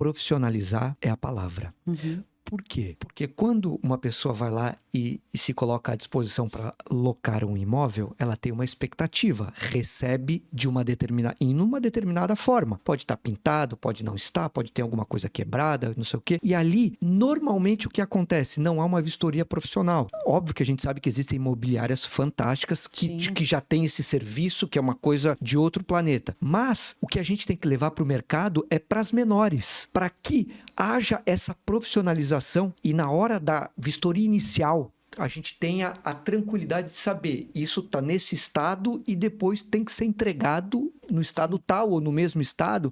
Profissionalizar é a palavra. Por quê? Porque quando uma pessoa vai lá e se coloca à disposição para locar um imóvel, ela tem uma expectativa, recebe em uma determinada forma. Pode estar pintado, pode não estar, pode ter alguma coisa quebrada, não sei o quê. E ali, normalmente, o que acontece? Não há uma vistoria profissional. Óbvio que a gente sabe que existem imobiliárias fantásticas que já têm esse serviço, que é uma coisa de outro planeta. Mas o que a gente tem que levar para o mercado é para as menores, para que haja essa profissionalização e na hora da vistoria inicial a gente tenha a tranquilidade de saber isso está nesse estado e depois tem que ser entregado no estado tal ou no mesmo estado.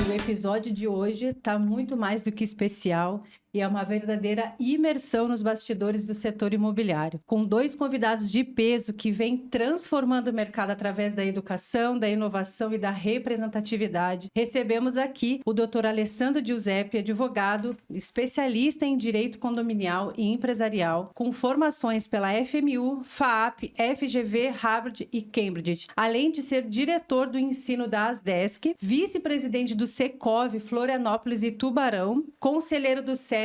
O episódio de hoje está muito mais do que especial e é uma verdadeira imersão nos bastidores do setor imobiliário, com 2 convidados de peso que vêm transformando o mercado através da educação, da inovação e da representatividade. Recebemos aqui o Dr. Alessandro Giuseppe, advogado, especialista em direito condominial e empresarial, com formações pela FMU, FAAP, FGV, Harvard e Cambridge, além de ser diretor do ensino da Asdesc, vice-presidente do Secov, Florianópolis e Tubarão, conselheiro do SESC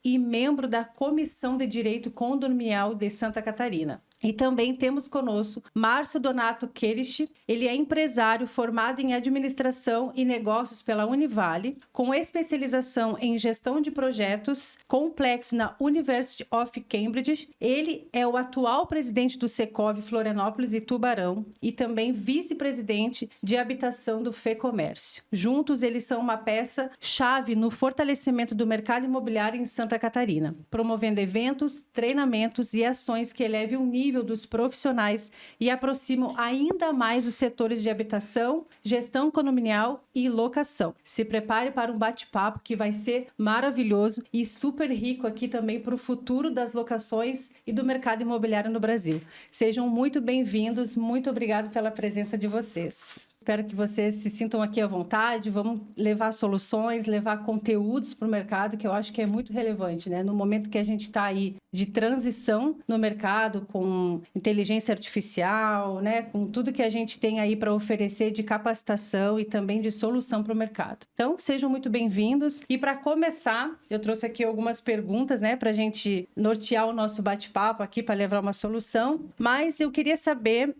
e membro da Comissão de Direito Condominial de Santa Catarina. E também temos conosco Márcio Donato Querich. Ele é empresário formado em administração e negócios pela Univale, com especialização em gestão de projetos complexos na University of Cambridge. Ele é o atual presidente do Secov Florianópolis e Tubarão e também vice-presidente de habitação do FEComércio. Juntos, eles são uma peça-chave no fortalecimento do mercado imobiliário em Santa Catarina, promovendo eventos, treinamentos e ações que elevem o nível dos profissionais e aproximam ainda mais os setores de habitação, gestão condominial e locação. Se prepare para um bate-papo que vai ser maravilhoso e super rico aqui também para o futuro das locações e do mercado imobiliário no Brasil. Sejam muito bem-vindos, muito obrigado pela presença de vocês. Espero que vocês se sintam aqui à vontade, vamos levar soluções, levar conteúdos para o mercado, que eu acho que é muito relevante, né? No momento que a gente está aí de transição no mercado, com inteligência artificial, né? Com tudo que a gente tem aí para oferecer de capacitação e também de solução para o mercado. Então, sejam muito bem-vindos. E para começar, eu trouxe aqui algumas perguntas, né? Para a gente nortear o nosso bate-papo aqui, para levar uma solução. Mas eu queria saber,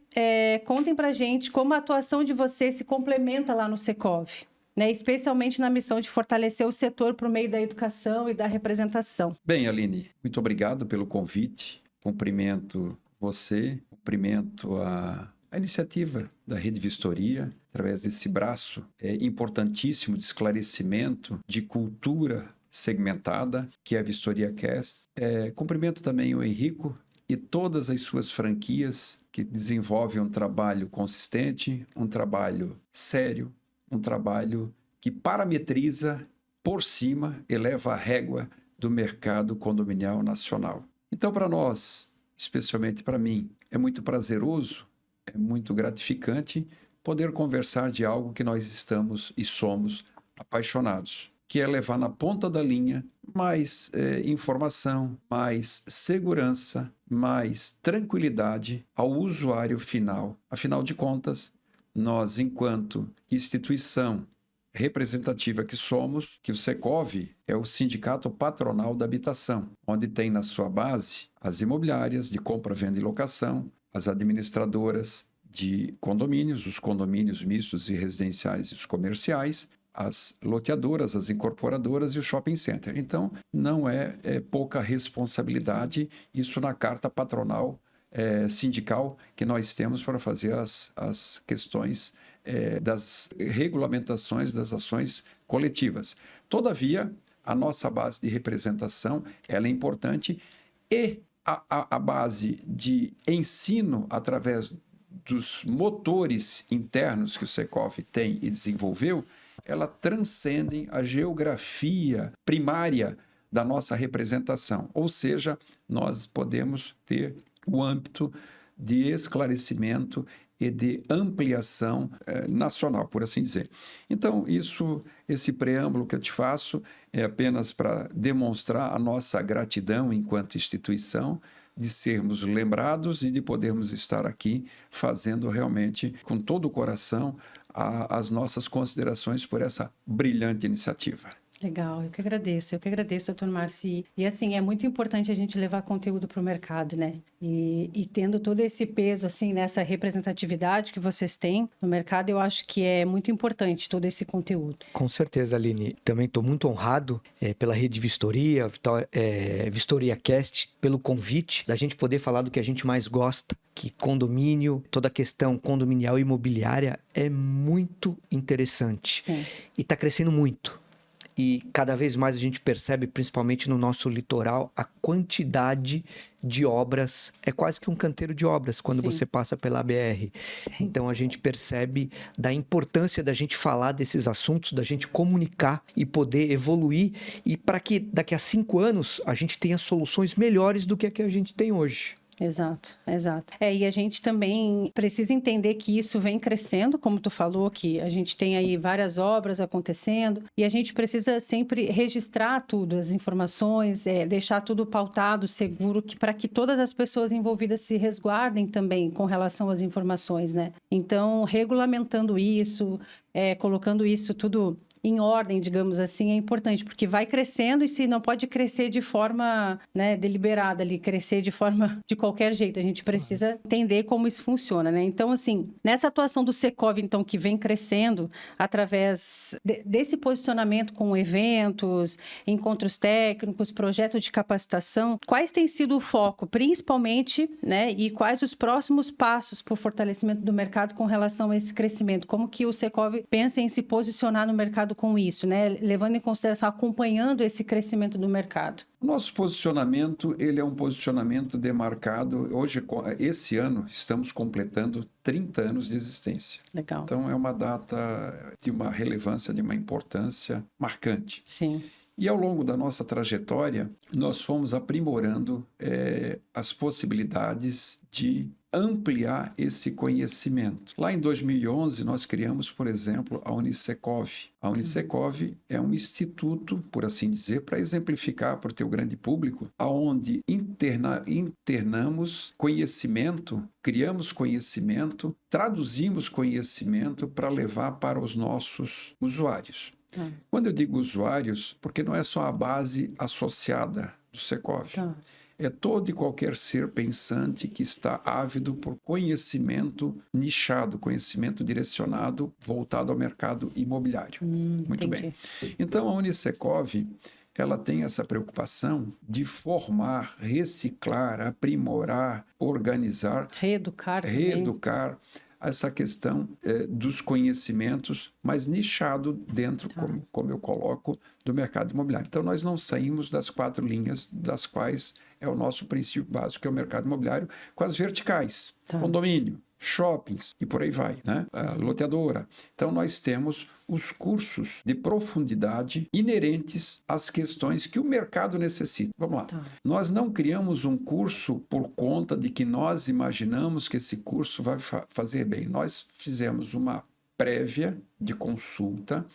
contem para a gente como a atuação de vocês se complementa lá no Secov, né? Especialmente na missão de fortalecer o setor por meio da educação e da representação. Bem, Aline, muito obrigado pelo convite. Cumprimento você, cumprimento a iniciativa da Rede Vistoria, através desse braço importantíssimo de esclarecimento, de cultura segmentada, que é a Vistoria Cast. Cumprimento também o Henrico e todas as suas franquias que desenvolvem um trabalho consistente, um trabalho sério, um trabalho que parametriza por cima, eleva a régua do mercado condominial nacional. Então, para nós, especialmente para mim, é muito prazeroso, é muito gratificante poder conversar de algo que nós estamos e somos apaixonados, que é levar na ponta da linha mais informação, mais segurança, mais tranquilidade ao usuário final. Afinal de contas, nós, enquanto instituição representativa que somos, que o Secov é o sindicato patronal da habitação, onde tem na sua base as imobiliárias de compra, venda e locação, as administradoras de condomínios, os condomínios mistos e residenciais e os comerciais, as loteadoras, as incorporadoras e o shopping center. Então, não é pouca responsabilidade isso na carta patronal sindical que nós temos para fazer as questões das regulamentações das ações coletivas. Todavia, a nossa base de representação ela é importante e a base de ensino através dos motores internos que o Secov tem e desenvolveu, ela transcendem a geografia primária da nossa representação. Ou seja, nós podemos ter o âmbito de esclarecimento e de ampliação nacional, por assim dizer. Então, esse preâmbulo que eu te faço é apenas para demonstrar a nossa gratidão enquanto instituição de sermos lembrados e de podermos estar aqui fazendo realmente com todo o coração as nossas considerações por essa brilhante iniciativa. Legal, eu que agradeço, doutor Márcio. E assim, é muito importante a gente levar conteúdo para o mercado, né? E tendo todo esse peso, assim, nessa representatividade que vocês têm no mercado, eu acho que é muito importante todo esse conteúdo. Com certeza, Aline. Também estou muito honrado pela Rede Vistoria, Vistoria Cast, pelo convite da gente poder falar do que a gente mais gosta, que condomínio, toda a questão condominial e imobiliária é muito interessante. Sim. E está crescendo muito. E cada vez mais a gente percebe, principalmente no nosso litoral, a quantidade de obras. É quase que um canteiro de obras quando Sim. você passa pela BR. Então a gente percebe da importância da gente falar desses assuntos, da gente comunicar e poder evoluir. E para que daqui a 5 anos a gente tenha soluções melhores do que a que a gente tem hoje. Exato. E a gente também precisa entender que isso vem crescendo, como tu falou, que a gente tem aí várias obras acontecendo, e a gente precisa sempre registrar tudo, as informações, deixar tudo pautado, seguro, para que todas as pessoas envolvidas se resguardem também com relação às informações, né? Então, regulamentando isso, colocando isso tudo em ordem, digamos assim, é importante, porque vai crescendo e se não pode crescer de forma, né, deliberada ali, crescer de forma de qualquer jeito. A gente precisa entender como isso funciona, né? Então, assim, nessa atuação do Secov, então, que vem crescendo através desse posicionamento com eventos, encontros técnicos, projetos de capacitação, quais tem sido o foco, principalmente, né, e quais os próximos passos para o fortalecimento do mercado com relação a esse crescimento? Como que o Secov pensa em se posicionar no mercado com isso, né? Levando em consideração, acompanhando esse crescimento do mercado. O nosso posicionamento, ele é um posicionamento demarcado. Hoje, esse ano, estamos completando 30 anos de existência. Legal. Então, é uma data de uma relevância, de uma importância marcante. Sim. E ao longo da nossa trajetória, nós fomos aprimorando as possibilidades de ampliar esse conhecimento. Lá em 2011, nós criamos, por exemplo, a Unisecov. A Unisecov é um instituto, por assim dizer, para exemplificar para o teu grande público, aonde internamos conhecimento, criamos conhecimento, traduzimos conhecimento para levar para os nossos usuários. Quando eu digo usuários, porque não é só a base associada do Secov. É todo e qualquer ser pensante que está ávido por conhecimento nichado, conhecimento direcionado, voltado ao mercado imobiliário. Muito entendi. bem. Então, a Unisecov, ela tem essa preocupação de formar, reciclar, aprimorar, organizar, reeducar essa questão dos conhecimentos, mas nichado dentro, como eu coloco, do mercado imobiliário. Então, nós não saímos das 4 linhas das quais é o nosso princípio básico, que é o mercado imobiliário, com as verticais, condomínio, shoppings e por aí vai, né? A loteadora. Então, nós temos os cursos de profundidade inerentes às questões que o mercado necessita. Vamos lá. Nós não criamos um curso por conta de que nós imaginamos que esse curso vai fazer bem. Nós fizemos uma prévia de consulta,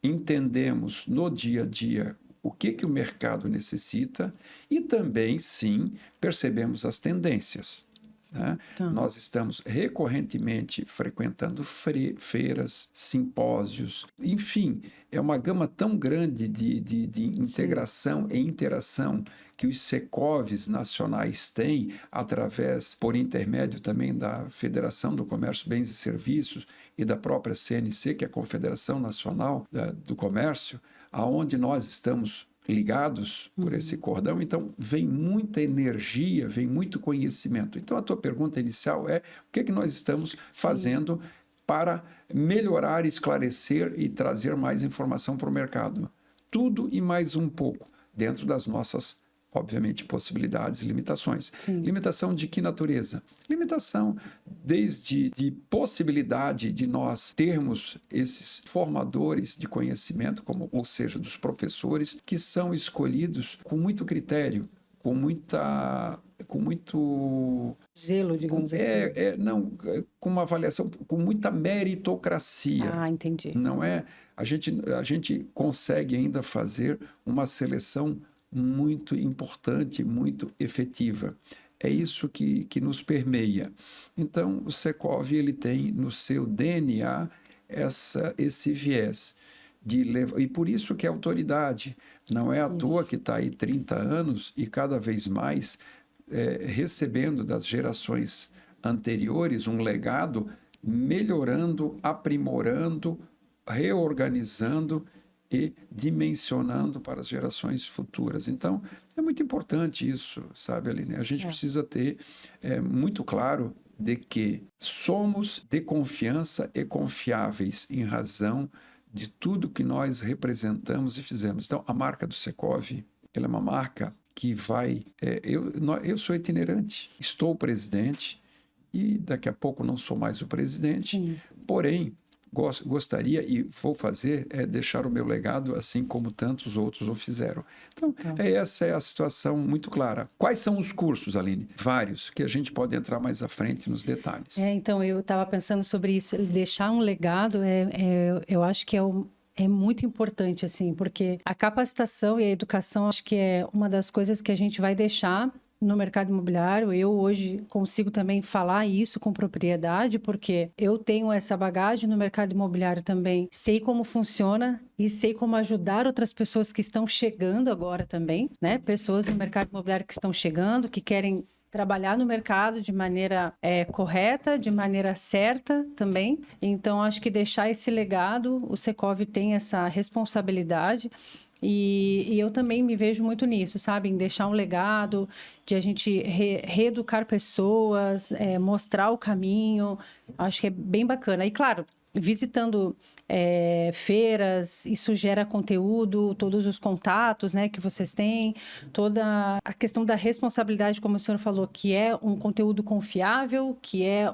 entendemos no dia a dia o que o mercado necessita e também, sim, percebemos as tendências. Né? Nós estamos recorrentemente frequentando feiras, simpósios, enfim, é uma gama tão grande de integração e interação que os Secovs nacionais têm, por intermédio também da Federação do Comércio, Bens e Serviços e da própria CNC, que é a Confederação Nacional do Comércio, aonde nós estamos ligados por esse cordão, então vem muita energia, vem muito conhecimento. Então a tua pergunta inicial é o que nós estamos fazendo para melhorar, esclarecer e trazer mais informação para o mercado. Tudo e mais um pouco, dentro das nossas, obviamente, possibilidades e limitações. Limitação de que natureza? Limitação desde de possibilidade de nós termos esses formadores de conhecimento, ou seja, dos professores, que são escolhidos com muito critério, com muito zelo, digamos assim. Com uma avaliação, com muita meritocracia. Entendi. Não é? A gente consegue ainda fazer uma seleção muito importante, muito efetiva. é isso que nos permeia. Então, o Secov ele tem no seu DNA esse viés. E por isso que é autoridade. Não é à toa que está aí 30 anos e cada vez mais recebendo das gerações anteriores um legado, melhorando, aprimorando, reorganizando e dimensionando para as gerações futuras. Então, é muito importante isso, sabe, Aline? A gente precisa ter muito claro de que somos de confiança e confiáveis em razão de tudo que nós representamos e fizemos. Então, a marca do Secov, ela é uma marca que vai... eu sou itinerante, estou presidente e daqui a pouco não sou mais o presidente, sim, porém, gostaria e vou fazer deixar o meu legado assim como tantos outros o fizeram. Então, essa é a situação muito clara. Quais são os cursos, Aline? Vários, que a gente pode entrar mais à frente nos detalhes. Então, eu estava pensando sobre isso. Deixar um legado, eu acho que é muito importante, assim, porque a capacitação e a educação, acho que é uma das coisas que a gente vai deixar no mercado imobiliário. Eu hoje consigo também falar isso com propriedade, porque eu tenho essa bagagem no mercado imobiliário também. Sei como funciona e sei como ajudar outras pessoas que estão chegando agora também, né? Pessoas no mercado imobiliário que estão chegando, que querem trabalhar no mercado de maneira correta, de maneira certa também. Então, acho que deixar esse legado, o Secov tem essa responsabilidade. E eu também me vejo muito nisso, sabe? Em deixar um legado, de a gente reeducar pessoas, mostrar o caminho. Acho que é bem bacana. E, claro, visitando feiras, isso gera conteúdo, todos os contatos, né, que vocês têm, toda a questão da responsabilidade, como o senhor falou, que é um conteúdo confiável, que é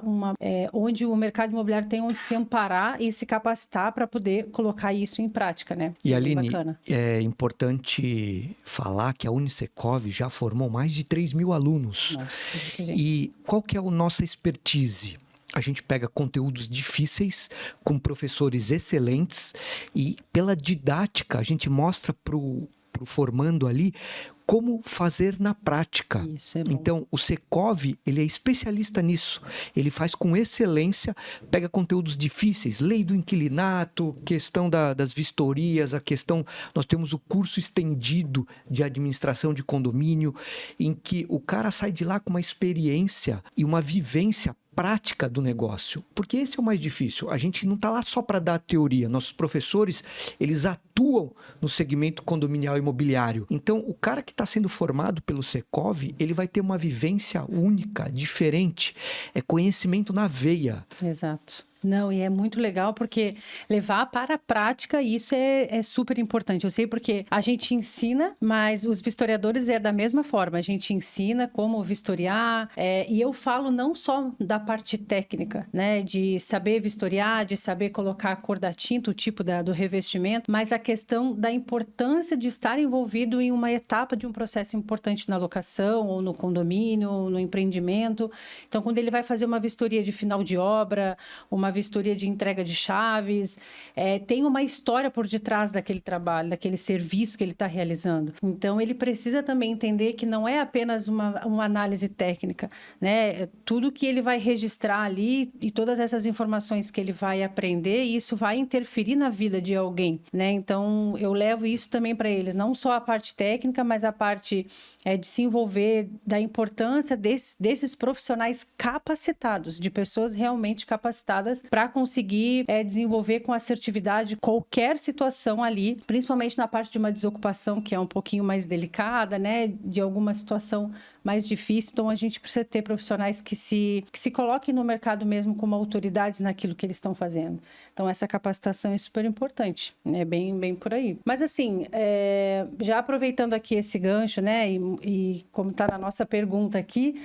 onde o mercado imobiliário tem onde se amparar e se capacitar para poder colocar isso em prática, né? E Aline, é importante falar que a Unisecov já formou mais de 3.000 alunos. Nossa, gente. E qual que é a nossa expertise? A gente pega conteúdos difíceis com professores excelentes e pela didática a gente mostra pro formando ali como fazer na prática. Isso é bom. Então, o Secov, ele é especialista nisso. Ele faz com excelência, pega conteúdos difíceis, lei do inquilinato, questão das vistorias, a questão... Nós temos o curso estendido de administração de condomínio, em que o cara sai de lá com uma experiência e uma vivência prática do negócio, porque esse é o mais difícil. A gente não está lá só para dar teoria. Nossos professores, eles atuam no segmento condominial imobiliário. Então, o cara que está sendo formado pelo Secov, ele vai ter uma vivência única, diferente. É conhecimento na veia. Exato. Não, e é muito legal porque levar para a prática, isso é super importante. Eu sei porque a gente ensina, mas os vistoriadores é da mesma forma. A gente ensina como vistoriar, e eu falo não só da parte técnica, né? De saber vistoriar, de saber colocar a cor da tinta, o tipo do revestimento, mas a questão da importância de estar envolvido em uma etapa de um processo importante na locação, ou no condomínio, ou no empreendimento. Então, quando ele vai fazer uma vistoria de final de obra, uma vistoria de entrega de chaves, tem uma história por detrás daquele trabalho, daquele serviço que ele está realizando. Então, ele precisa também entender que não é apenas uma análise técnica, né? Tudo que ele vai registrar ali e todas essas informações que ele vai aprender, isso vai interferir na vida de alguém, né? Então, eu levo isso também para eles, não só a parte técnica, mas a parte de se envolver, da importância desses profissionais capacitados, de pessoas realmente capacitadas para conseguir desenvolver com assertividade qualquer situação ali, principalmente na parte de uma desocupação que é um pouquinho mais delicada, né? De alguma situação mais difícil. Então, a gente precisa ter profissionais que se coloquem no mercado mesmo como autoridades naquilo que eles estão fazendo. Então, essa capacitação é super importante. É bem por aí. Mas, assim, já aproveitando aqui esse gancho, né? E como está na nossa pergunta aqui,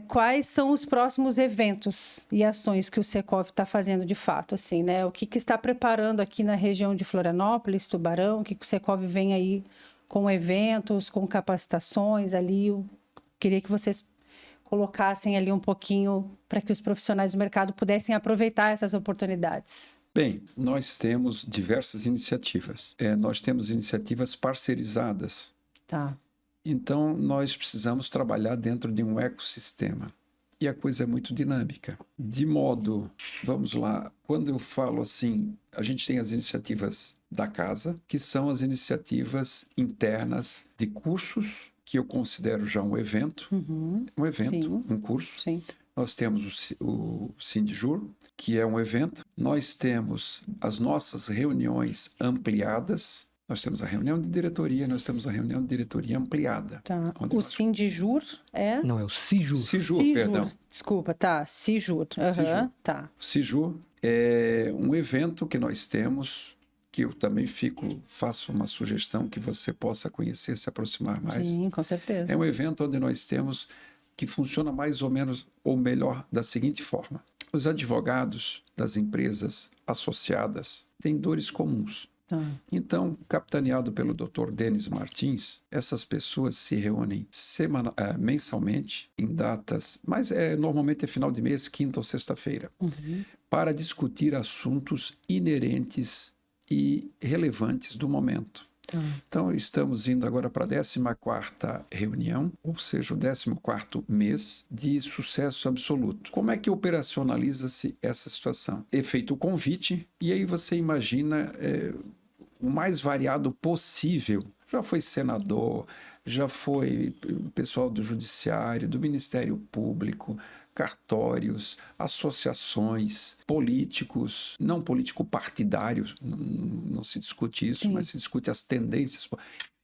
quais são os próximos eventos e ações que o Secov está fazendo de fato, assim, né? O que está preparando aqui na região de Florianópolis, Tubarão, o que o Secov vem aí com eventos, com capacitações ali? Eu queria que vocês colocassem ali um pouquinho para que os profissionais do mercado pudessem aproveitar essas oportunidades. Bem, nós temos diversas iniciativas. Nós temos iniciativas parceirizadas. Tá. Então, nós precisamos trabalhar dentro de um ecossistema. E a coisa é muito dinâmica. De modo, vamos lá, quando eu falo assim, a gente tem as iniciativas da casa, que são as iniciativas internas de cursos, que eu considero já um evento, Sim. um curso. Sim. Nós temos o Sindjur, que é um evento. Nós temos as nossas reuniões ampliadas. Nós temos a reunião de diretoria, nós temos a reunião de diretoria ampliada. Tá. O Sindjur é? Não, é o Sijur. Sijur, perdão. Desculpa, tá. Sijur. Sijur. Tá. O Sijur é um evento que nós temos, que eu também faço uma sugestão que você possa conhecer, se aproximar mais. Sim, com certeza. É um evento onde nós temos que funciona mais ou menos, ou melhor, da seguinte forma. Os advogados das empresas associadas têm dores comuns. Tá. Então, capitaneado pelo Dr. Denis Martins, essas pessoas se reúnem mensalmente, em datas, mas normalmente é final de mês, quinta ou sexta-feira, para discutir assuntos inerentes e relevantes do momento. Então, estamos indo agora para a 14ª reunião, ou seja, o 14º mês de sucesso absoluto. Como é que operacionaliza-se essa situação? É feito o convite, e aí você imagina o mais variado possível. Já foi senador, já foi pessoal do Judiciário, do Ministério Público, cartórios, associações, políticos, não político-partidários, não se discute isso, mas se discute as tendências,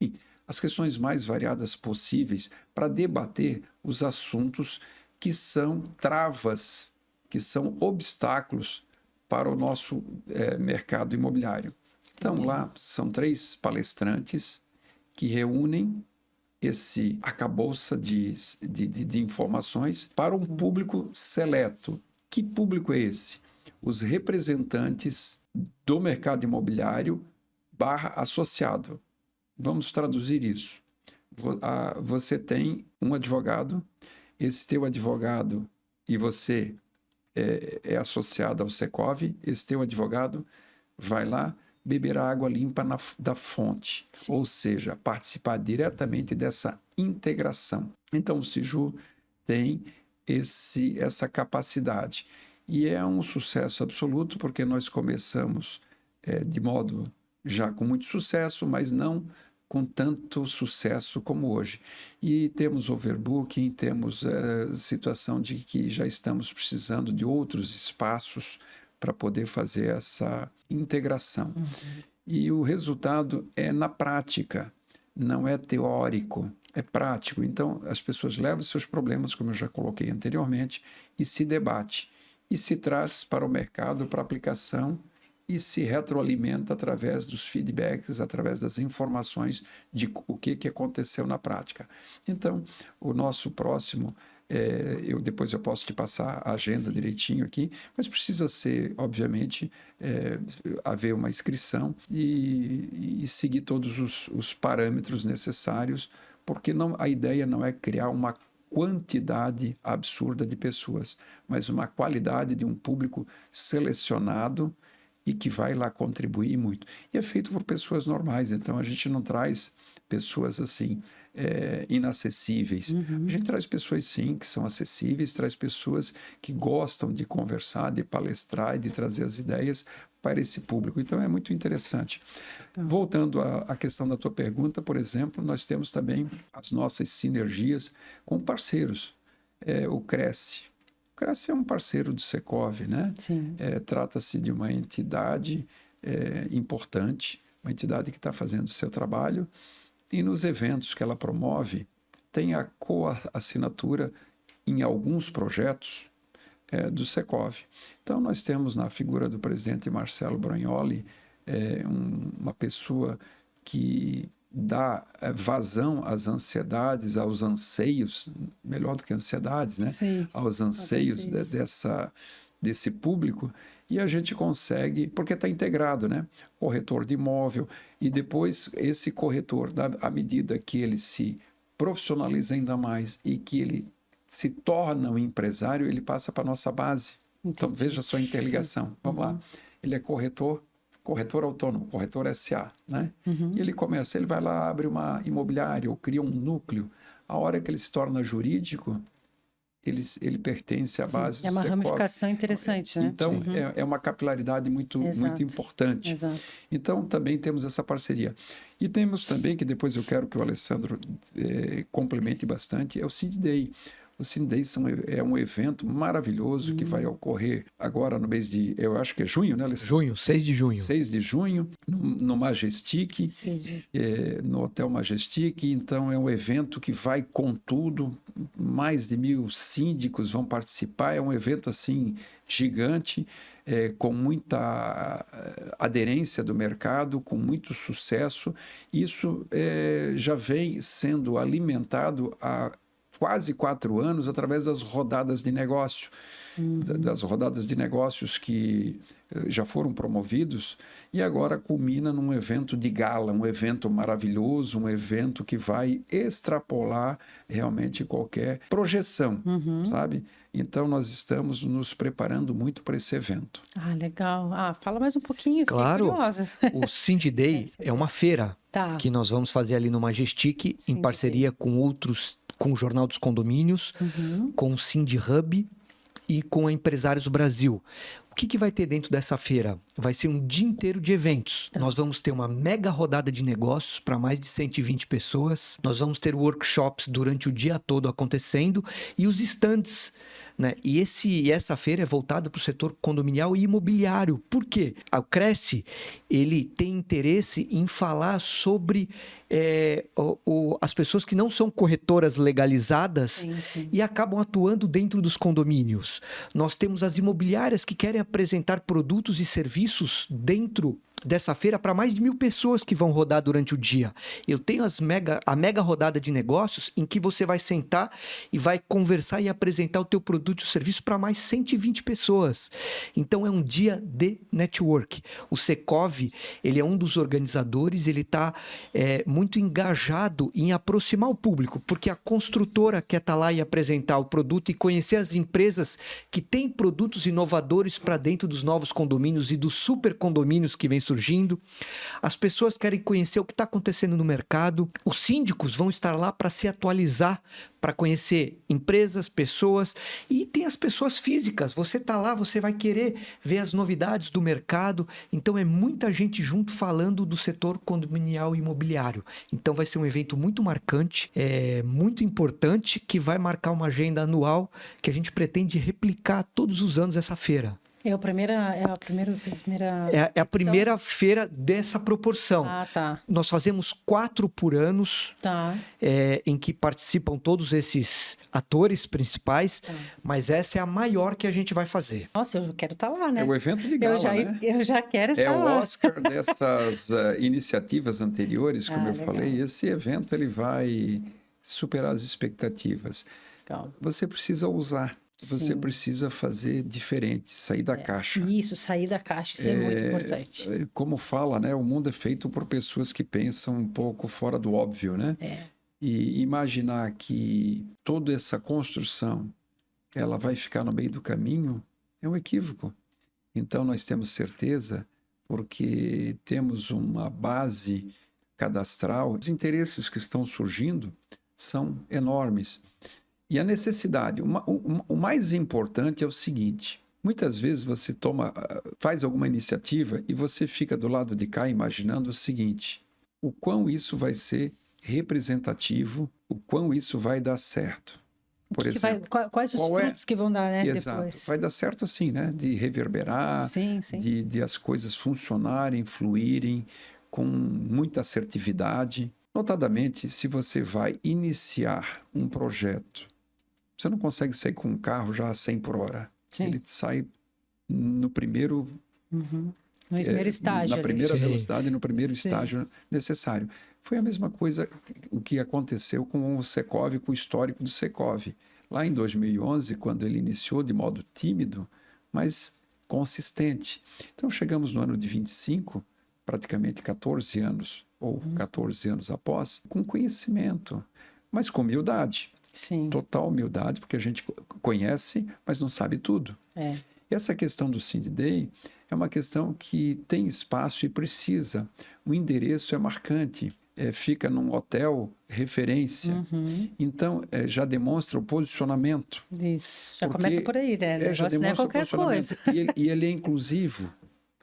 enfim, as questões mais variadas possíveis para debater os assuntos que são travas, que são obstáculos para o nosso mercado imobiliário. Então, lá são 3 palestrantes que reúnem esse arcabouço de informações para um público seleto. Que público é esse? Os representantes do mercado imobiliário / associado. Vamos traduzir isso. Você tem um advogado, esse teu advogado, e você é associado ao Secov, esse teu advogado vai lá beber a água limpa da fonte, ou seja, participar diretamente dessa integração. Então, o Sijur tem essa capacidade. E é um sucesso absoluto, porque nós começamos de modo já com muito sucesso, mas não com tanto sucesso como hoje. E temos overbooking, temos situação de que já estamos precisando de outros espaços para poder fazer essa integração. E o resultado é na prática, não é teórico, é prático. Então, as pessoas levam seus problemas, como eu já coloquei anteriormente, e se debate, e se traz para o mercado, para aplicação, e se retroalimenta através dos feedbacks, através das informações de o que aconteceu na prática. Então, o nosso próximo... depois eu posso te passar a agenda direitinho aqui, mas precisa ser, obviamente, haver uma inscrição e seguir todos os parâmetros necessários, porque a ideia não é criar uma quantidade absurda de pessoas, mas uma qualidade de um público selecionado e que vai lá contribuir muito. E é feito por pessoas normais, então a gente não traz pessoas assim... inacessíveis. A gente traz pessoas, sim, que são acessíveis, traz pessoas que gostam de conversar, de palestrar e de trazer as ideias para esse público. Então, é muito interessante. Voltando à questão da tua pergunta, por exemplo, nós temos também as nossas sinergias com parceiros. O Cresce. O Cresce é um parceiro do Secov, né? Trata-se de uma entidade importante, uma entidade que está fazendo o seu trabalho. E nos eventos que ela promove, tem a coassinatura em alguns projetos do Secov. Então, nós temos na figura do presidente Marcelo Bragnoli uma pessoa que dá vazão às ansiedades, aos anseios, melhor do que ansiedades, né? Sim, aos anseios desse público, e a gente consegue, porque está integrado, né? Corretor de imóvel, e depois esse corretor, à medida que ele se profissionaliza ainda mais e que ele se torna um empresário, ele passa para a nossa base. Entendi. Então, veja só a interligação. Vamos lá. Ele é corretor, corretor autônomo, corretor SA, né? E ele vai lá, abre uma imobiliária ou cria um núcleo. A hora que ele se torna jurídico, ele pertence à base do É uma Secov. ramificação interessante, né? Então, é uma capilaridade muito importante. Exato. Então, também temos essa parceria. E temos também, que depois eu quero que o Alessandro complemente bastante, é o Cindy Day. O Cindy Day é um evento maravilhoso que vai ocorrer agora no mês de... Eu acho que é junho, né, Alessandro? Junho, 6 de junho. 6 de junho, no Majestic, no Hotel Majestic. Então, é um evento que vai com tudo. Mais de 1.000 síndicos vão participar. É um evento, assim, gigante, com muita aderência do mercado, com muito sucesso. Isso já vem sendo alimentado há quase 4 anos através das rodadas de negócio, das rodadas de negócios que já foram promovidos e agora culmina num evento de gala, um evento maravilhoso, um evento que vai extrapolar realmente qualquer projeção, sabe? Então, nós estamos nos preparando muito para esse evento. Ah, legal. Fala mais um pouquinho, claro, fiquei curiosa. O Cindy Day é uma feira que nós vamos fazer ali no Majestic, em parceria com com o Jornal dos Condomínios, com o Cindy Hub e com a Empresários do Brasil. O que vai ter dentro dessa feira? Vai ser um dia inteiro de eventos. Nós vamos ter uma mega rodada de negócios para mais de 120 pessoas. Nós vamos ter workshops durante o dia todo acontecendo e os stands, né? E essa feira é voltada para o setor condominial e imobiliário. Por quê? O Cresce, ele tem interesse em falar sobre as pessoas que não são corretoras legalizadas e acabam atuando dentro dos condomínios. Nós temos as imobiliárias que querem apresentar produtos e serviços dentro dessa feira para mais de 1.000 pessoas que vão rodar durante o dia. Eu tenho a mega rodada de negócios em que você vai sentar e vai conversar e apresentar o teu produto e o serviço para mais 120 pessoas. Então, é um dia de network. O Secov, ele é um dos organizadores, ele está muito engajado em aproximar o público, porque a construtora quer estar lá e apresentar o produto e conhecer as empresas que têm produtos inovadores para dentro dos novos condomínios e dos super condomínios que vêm surgindo. As pessoas querem conhecer o que está acontecendo no mercado. Os síndicos vão estar lá para se atualizar, para conhecer empresas, pessoas, e tem as pessoas físicas. Você está lá, você vai querer ver as novidades do mercado. Então, é muita gente junto falando do setor condominial e imobiliário. Então, vai ser um evento muito marcante, muito importante, que vai marcar uma agenda anual que a gente pretende replicar todos os anos essa feira. É a primeira feira dessa proporção. Tá. Nós fazemos 4 por ano, em que participam todos esses atores principais, mas essa é a maior que a gente vai fazer. Nossa, eu quero estar lá, né? É o evento de gala, né? Eu já quero estar lá. É o Oscar dessas iniciativas anteriores, como eu falei. Esse evento ele vai superar as expectativas. Legal. Você precisa ousar. Você precisa fazer diferente, sair da caixa. Isso, sair da caixa, isso é muito importante. Como fala, né? O mundo é feito por pessoas que pensam um pouco fora do óbvio, né? E imaginar que toda essa construção, ela vai ficar no meio do caminho, é um equívoco. Então, nós temos certeza, porque temos uma base cadastral, os interesses que estão surgindo são enormes. E a necessidade, o mais importante é o seguinte: muitas vezes você faz alguma iniciativa e você fica do lado de cá imaginando o seguinte: o quão isso vai ser representativo, o quão isso vai dar certo. Por exemplo, quais os frutos que vão dar, né? Exato. Depois. Vai dar certo assim, né? De reverberar, de as coisas funcionarem, fluírem com muita assertividade. Notadamente, se você vai iniciar um projeto, você não consegue sair com um carro já a 100 por hora. Ele sai no primeiro... No primeiro estágio. Na primeira velocidade, no primeiro estágio necessário. Foi a mesma coisa o que aconteceu com o Secov, com o histórico do Secov. Lá em 2011, quando ele iniciou de modo tímido, mas consistente. Então, chegamos no ano de 25, praticamente 14 anos, ou 14 anos após, com conhecimento, mas com humildade. Total humildade, porque a gente conhece, mas não sabe tudo. Essa questão do Cindy Day é uma questão que tem espaço e precisa. O endereço é marcante, fica num hotel referência. Então, já demonstra o posicionamento. Isso, já começa por aí, né? Já demonstra não é qualquer coisa. E ele é inclusivo.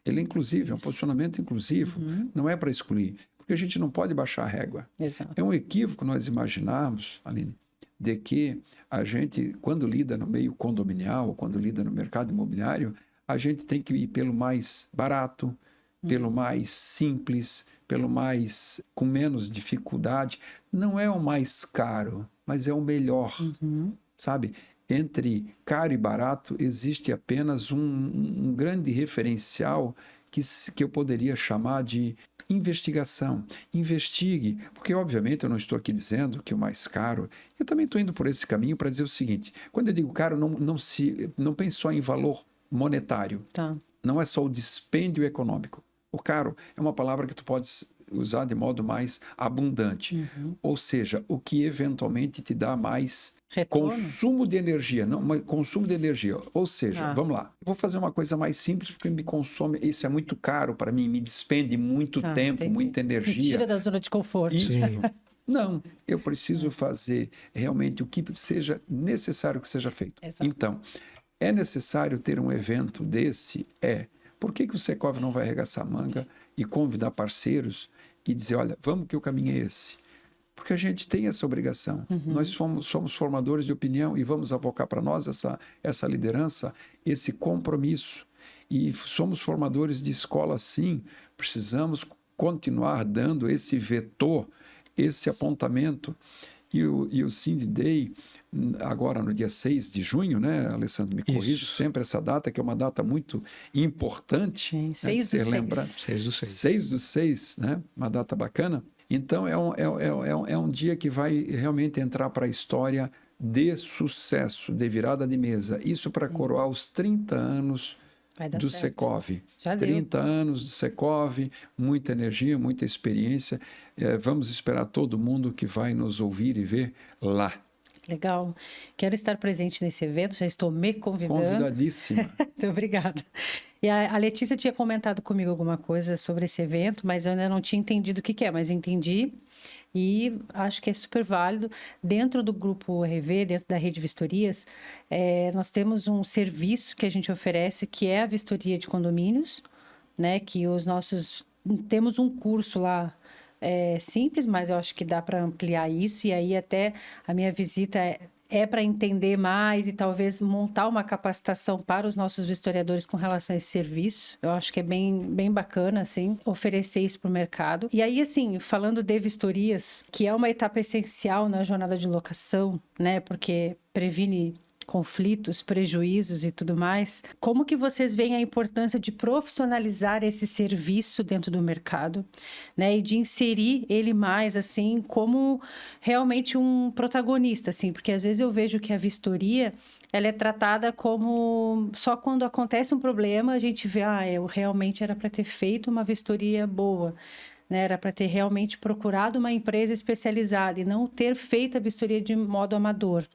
Ele é inclusivo, é um posicionamento inclusivo. Não é para excluir, porque a gente não pode baixar a régua. Exato. É um equívoco nós imaginarmos, Aline, de que a gente, quando lida no meio condominial, quando lida no mercado imobiliário, a gente tem que ir pelo mais barato, pelo mais simples, pelo mais com menos dificuldade. Não é o mais caro, mas é o melhor, sabe? Entre caro e barato existe apenas um grande referencial que eu poderia chamar de investigação. Investigue, porque obviamente eu não estou aqui dizendo que o mais caro, eu também estou indo por esse caminho para dizer o seguinte: quando eu digo caro, não pense só em valor monetário. Tá. Não é só o dispêndio econômico. O caro é uma palavra que tu podes usar de modo mais abundante. Ou seja, o que eventualmente te dá mais retorno? Consumo de energia. Não, mas consumo de energia. Ou seja, vamos lá. Eu vou fazer uma coisa mais simples porque me consome. Isso é muito caro para mim, me despende muito tempo, entendi. muita energia. Me tira da zona de conforto. Isso. Não, eu preciso fazer realmente o que seja necessário que seja feito. Exato. Então, é necessário ter um evento desse? Por que o Secov não vai arregaçar a manga e convidar parceiros e dizer, olha, vamos que o caminho é esse? Porque a gente tem essa obrigação. Nós somos formadores de opinião e vamos avocar para nós essa liderança, esse compromisso. E somos formadores de escola, sim. Precisamos continuar dando esse vetor, esse apontamento. E o Cindy Day, agora no dia 6 de junho, né, Alessandro, me corrige sempre essa data, que é uma data muito importante. Sim, 6 do 6. 6 do 6, né? Uma data bacana. Então, é um dia que vai realmente entrar para a história de sucesso, de virada de mesa. Isso para coroar os 30 anos do Secov. Já 30 deu. anos do Secov, muita energia, muita experiência. Vamos esperar todo mundo que vai nos ouvir e ver lá. Legal. Quero estar presente nesse evento, já estou me convidando. Convidadíssima. Muito obrigada. E a Letícia tinha comentado comigo alguma coisa sobre esse evento, mas eu ainda não tinha entendido o que é, mas entendi e acho que é super válido. Dentro do Grupo RV, dentro da Rede Vistorias, nós temos um serviço que a gente oferece, que é a vistoria de condomínios, né? Que temos um curso lá, simples, mas eu acho que dá para ampliar isso, e aí até a minha visita é para entender mais e talvez montar uma capacitação para os nossos vistoriadores com relação a esse serviço. Eu acho que é bem bacana, assim, oferecer isso para o mercado. E aí, assim, falando de vistorias, que é uma etapa essencial na jornada de locação, né? Porque previne conflitos, prejuízos e tudo mais. Como que vocês veem a importância de profissionalizar esse serviço dentro do mercado, né? E de inserir ele mais, assim, como realmente um protagonista, assim, porque às vezes eu vejo que a vistoria, ela é tratada como só quando acontece um problema a gente vê, eu realmente era para ter feito uma vistoria boa, né? Era para ter realmente procurado uma empresa especializada e não ter feito a vistoria de modo amador.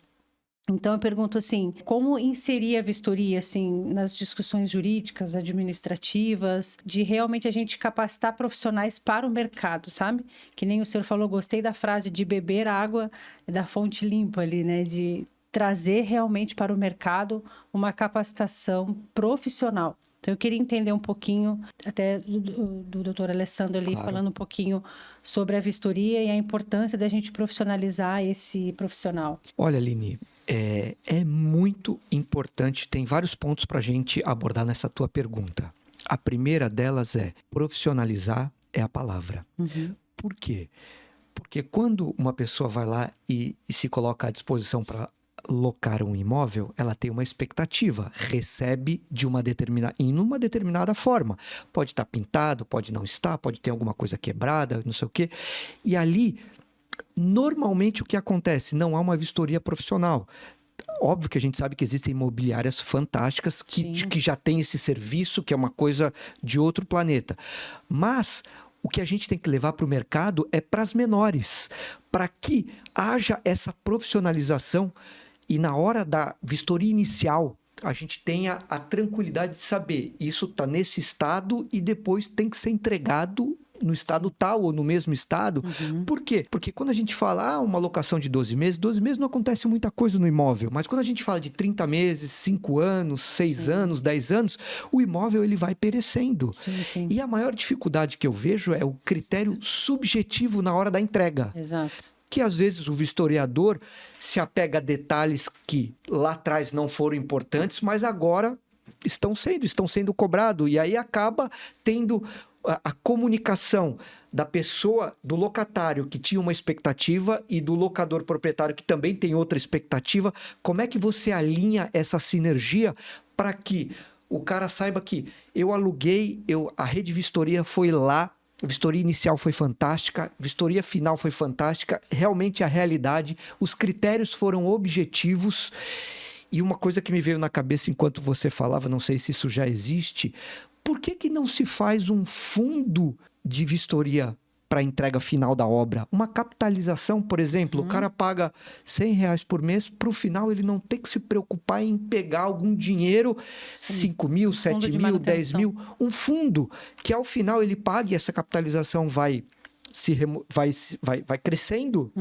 Então, eu pergunto assim, como inserir a vistoria, assim, nas discussões jurídicas, administrativas, de realmente a gente capacitar profissionais para o mercado, sabe? Que nem o senhor falou, gostei da frase de beber água da fonte limpa ali, né? De trazer realmente para o mercado uma capacitação profissional. Então, eu queria entender um pouquinho, até do doutor Alessandro ali, claro, falando um pouquinho sobre a vistoria e a importância da gente profissionalizar esse profissional. Olha, Aline, é muito importante, tem vários pontos para a gente abordar nessa tua pergunta. A primeira delas é profissionalizar é a palavra. Por quê? Porque quando uma pessoa vai lá e se coloca à disposição para locar um imóvel, ela tem uma expectativa, recebe em uma determinada forma. Pode estar pintado, pode não estar, pode ter alguma coisa quebrada, não sei o quê. E ali, normalmente o que acontece? Não há uma vistoria profissional. Óbvio que a gente sabe que existem imobiliárias fantásticas que já têm esse serviço, que é uma coisa de outro planeta. Mas o que a gente tem que levar para o mercado é para as menores, para que haja essa profissionalização. E na hora da vistoria inicial, a gente tenha a tranquilidade de saber isso está nesse estado e depois tem que ser entregado no estado tal ou no mesmo estado. Por quê? Porque quando a gente fala uma locação de 12 meses não acontece muita coisa no imóvel. Mas quando a gente fala de 30 meses, 5 anos, 6 anos, 10 anos, o imóvel ele vai perecendo. Sim. E a maior dificuldade que eu vejo é o critério subjetivo na hora da entrega. Exato. Que às vezes o vistoriador se apega a detalhes que lá atrás não foram importantes, mas agora estão sendo cobrados. E aí acaba tendo a comunicação da pessoa, do locatário que tinha uma expectativa e do locador proprietário que também tem outra expectativa. Como é que você alinha essa sinergia para que o cara saiba que eu aluguei, a Rede Vistoria foi lá, a vistoria inicial foi fantástica, a vistoria final foi fantástica, realmente a realidade, os critérios foram objetivos. E uma coisa que me veio na cabeça enquanto você falava, não sei se isso já existe, por que não se faz um fundo de vistoria para a entrega final da obra? Uma capitalização, por exemplo, o cara paga R$100 por mês, para o final ele não ter que se preocupar em pegar algum dinheiro, 5 mil, 7 mil, 10 mil, um fundo que ao final ele pague e essa capitalização vai crescendo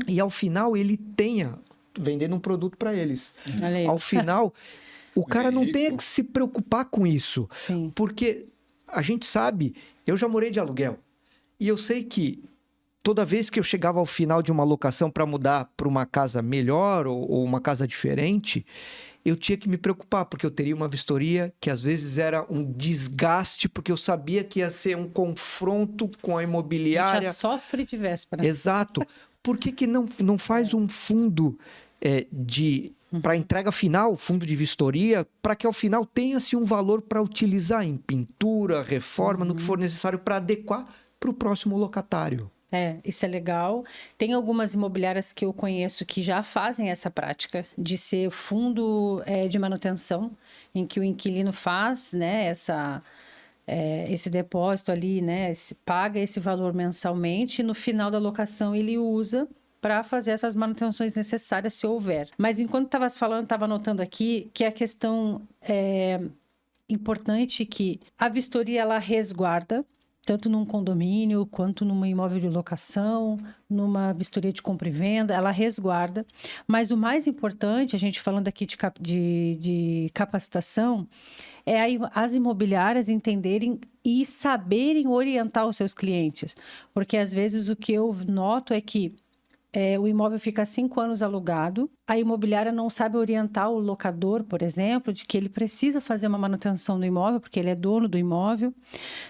e ao final ele tenha vendendo um produto para eles. Ao final, o cara não tem que se preocupar com isso. Sim. Porque a gente sabe, eu já morei de aluguel. E eu sei que toda vez que eu chegava ao final de uma locação para mudar para uma casa melhor ou uma casa diferente, eu tinha que me preocupar, porque eu teria uma vistoria que às vezes era um desgaste, porque eu sabia que ia ser um confronto com a imobiliária. Já sofre de véspera. Exato. Por que não faz um fundo para entrega final, fundo de vistoria, para que ao final tenha-se um valor para utilizar em pintura, reforma, no que for necessário para adequar para o próximo locatário? Isso é legal. Tem algumas imobiliárias que eu conheço que já fazem essa prática de ser fundo de manutenção, em que o inquilino faz, né, esse depósito ali, né, paga esse valor mensalmente e no final da locação ele usa para fazer essas manutenções necessárias, se houver. Mas enquanto estava falando, estava anotando aqui que a questão importante que a vistoria ela resguarda, tanto num condomínio, quanto num imóvel de locação, numa vistoria de compra e venda, ela resguarda. Mas o mais importante, a gente falando aqui de capacitação, é as imobiliárias entenderem e saberem orientar os seus clientes. Porque, às vezes, o que eu noto é que o imóvel fica 5 anos alugado, a imobiliária não sabe orientar o locador, por exemplo, de que ele precisa fazer uma manutenção no imóvel, porque ele é dono do imóvel,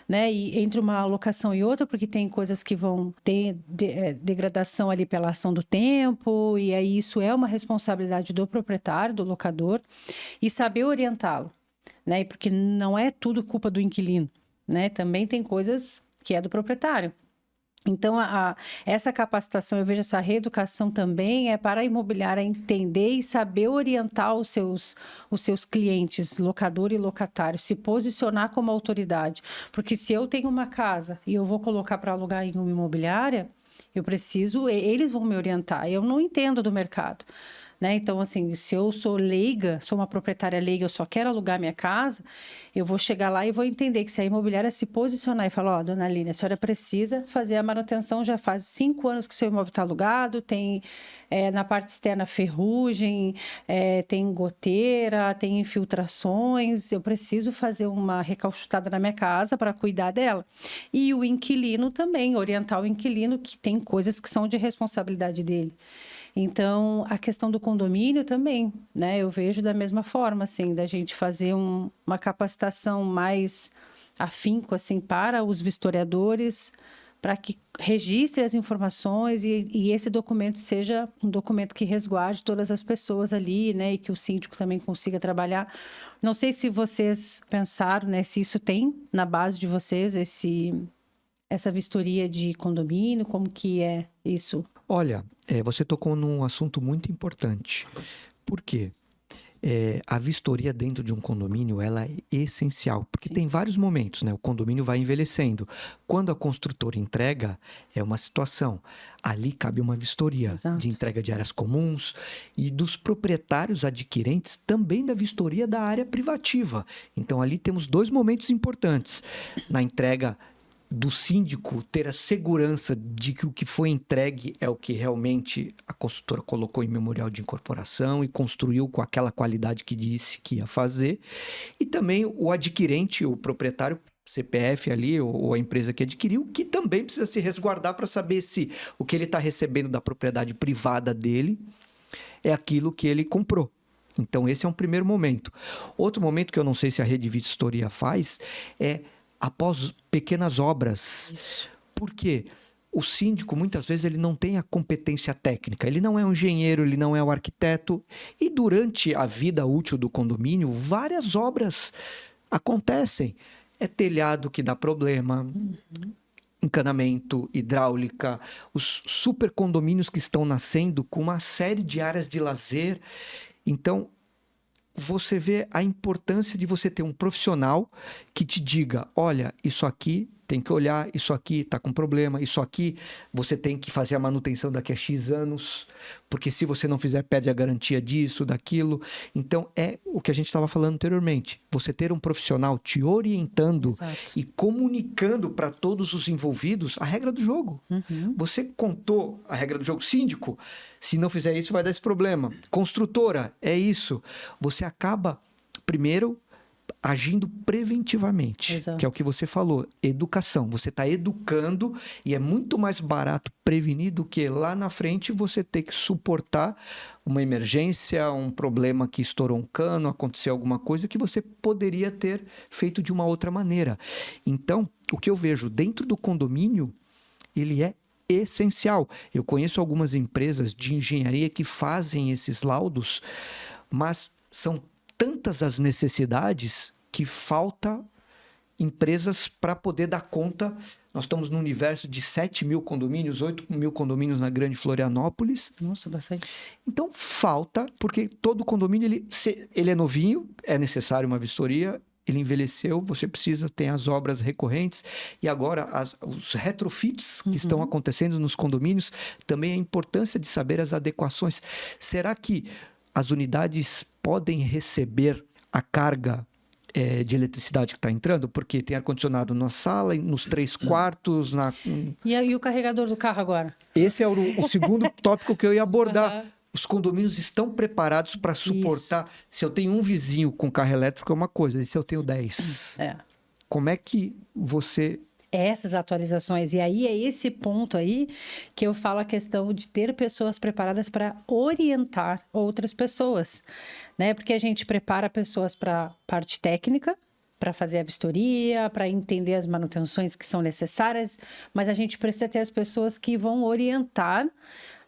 né? E entre uma locação e outra, porque tem coisas que vão ter degradação ali pela ação do tempo, e aí isso é uma responsabilidade do proprietário, do locador, e saber orientá-lo, né? Porque não é tudo culpa do inquilino, né? Também tem coisas que é do proprietário. Então, essa capacitação, eu vejo essa reeducação também para a imobiliária entender e saber orientar os seus clientes, locador e locatário, se posicionar como autoridade. Porque se eu tenho uma casa e eu vou colocar para alugar em uma imobiliária, eles vão me orientar. Eu não entendo do mercado. Né? Então, assim, se eu sou leiga, sou uma proprietária leiga, eu só quero alugar minha casa, eu vou chegar lá e vou entender que se a imobiliária se posicionar e falar, dona Aline, a senhora precisa fazer a manutenção, já faz 5 anos que seu imóvel está alugado, tem na parte externa ferrugem, tem goteira, tem infiltrações, eu preciso fazer uma recauchutada na minha casa para cuidar dela. E o inquilino também, orientar o inquilino que tem coisas que são de responsabilidade dele. Então, a questão do condomínio também, né? Eu vejo da mesma forma, assim, da gente fazer uma capacitação mais afinco, assim, para os vistoriadores, para que registre as informações e esse documento seja um documento que resguarde todas as pessoas ali, né? E que o síndico também consiga trabalhar. Não sei se vocês pensaram, né? Se isso tem na base de vocês, essa vistoria de condomínio, como que é isso? Olha, você tocou num assunto muito importante. Por quê? a vistoria dentro de um condomínio, ela é essencial, porque tem vários momentos, né? O condomínio vai envelhecendo. Quando a construtora entrega, é uma situação. Ali cabe uma vistoria de entrega de áreas comuns e dos proprietários adquirentes, também da vistoria da área privativa. Então, ali temos 2 momentos importantes. Na entrega do síndico, ter a segurança de que o que foi entregue é o que realmente a construtora colocou em memorial de incorporação e construiu com aquela qualidade que disse que ia fazer. E também o adquirente, o proprietário, CPF ali, ou a empresa que adquiriu, que também precisa se resguardar para saber se o que ele está recebendo da propriedade privada dele é aquilo que ele comprou. Então, esse é um primeiro momento. Outro momento que eu não sei se a Rede Vistoria faz é após pequenas obras. Isso. Por quê? O síndico, muitas vezes, ele não tem a competência técnica. Ele não é um engenheiro, ele não é um arquiteto. E durante a vida útil do condomínio, várias obras acontecem. É telhado que dá problema, encanamento, hidráulica, os super condomínios que estão nascendo com uma série de áreas de lazer. Então, você vê a importância de você ter um profissional que te diga, olha, isso aqui tem que olhar, isso aqui está com problema, isso aqui você tem que fazer a manutenção daqui a X anos, porque se você não fizer, perde a garantia disso, daquilo. Então, é o que a gente estava falando anteriormente. Você ter um profissional te orientando e comunicando para todos os envolvidos a regra do jogo. Você contou a regra do jogo. Síndico, se não fizer isso, vai dar esse problema. Construtora, é isso. Você acaba, primeiro, agindo preventivamente, que é o que você falou, educação. Você está educando e é muito mais barato prevenir do que lá na frente você ter que suportar uma emergência, um problema que estourou um cano, aconteceu alguma coisa que você poderia ter feito de uma outra maneira. Então, o que eu vejo dentro do condomínio, ele é essencial. Eu conheço algumas empresas de engenharia que fazem esses laudos, mas são tantas as necessidades que falta empresas para poder dar conta. Nós estamos no universo de 7 mil condomínios, 8 mil condomínios na Grande Florianópolis. Nossa, bastante. Então, falta, porque todo condomínio, ele é novinho, é necessário uma vistoria, ele envelheceu, você precisa ter as obras recorrentes e agora os retrofits que estão acontecendo nos condomínios, também a importância de saber as adequações. Será que as unidades podem receber a carga de eletricidade que está entrando? Porque tem ar-condicionado na sala, nos 3 quartos. E o carregador do carro agora? Esse é o segundo tópico que eu ia abordar. Os condomínios estão preparados para suportar. Isso. Se eu tenho um vizinho com carro elétrico é uma coisa, e se eu tenho 10? Como é que você... Essas atualizações. E aí é esse ponto aí que eu falo a questão de ter pessoas preparadas para orientar outras pessoas, né? Porque a gente prepara pessoas para parte técnica, para fazer a vistoria, para entender as manutenções que são necessárias, mas a gente precisa ter as pessoas que vão orientar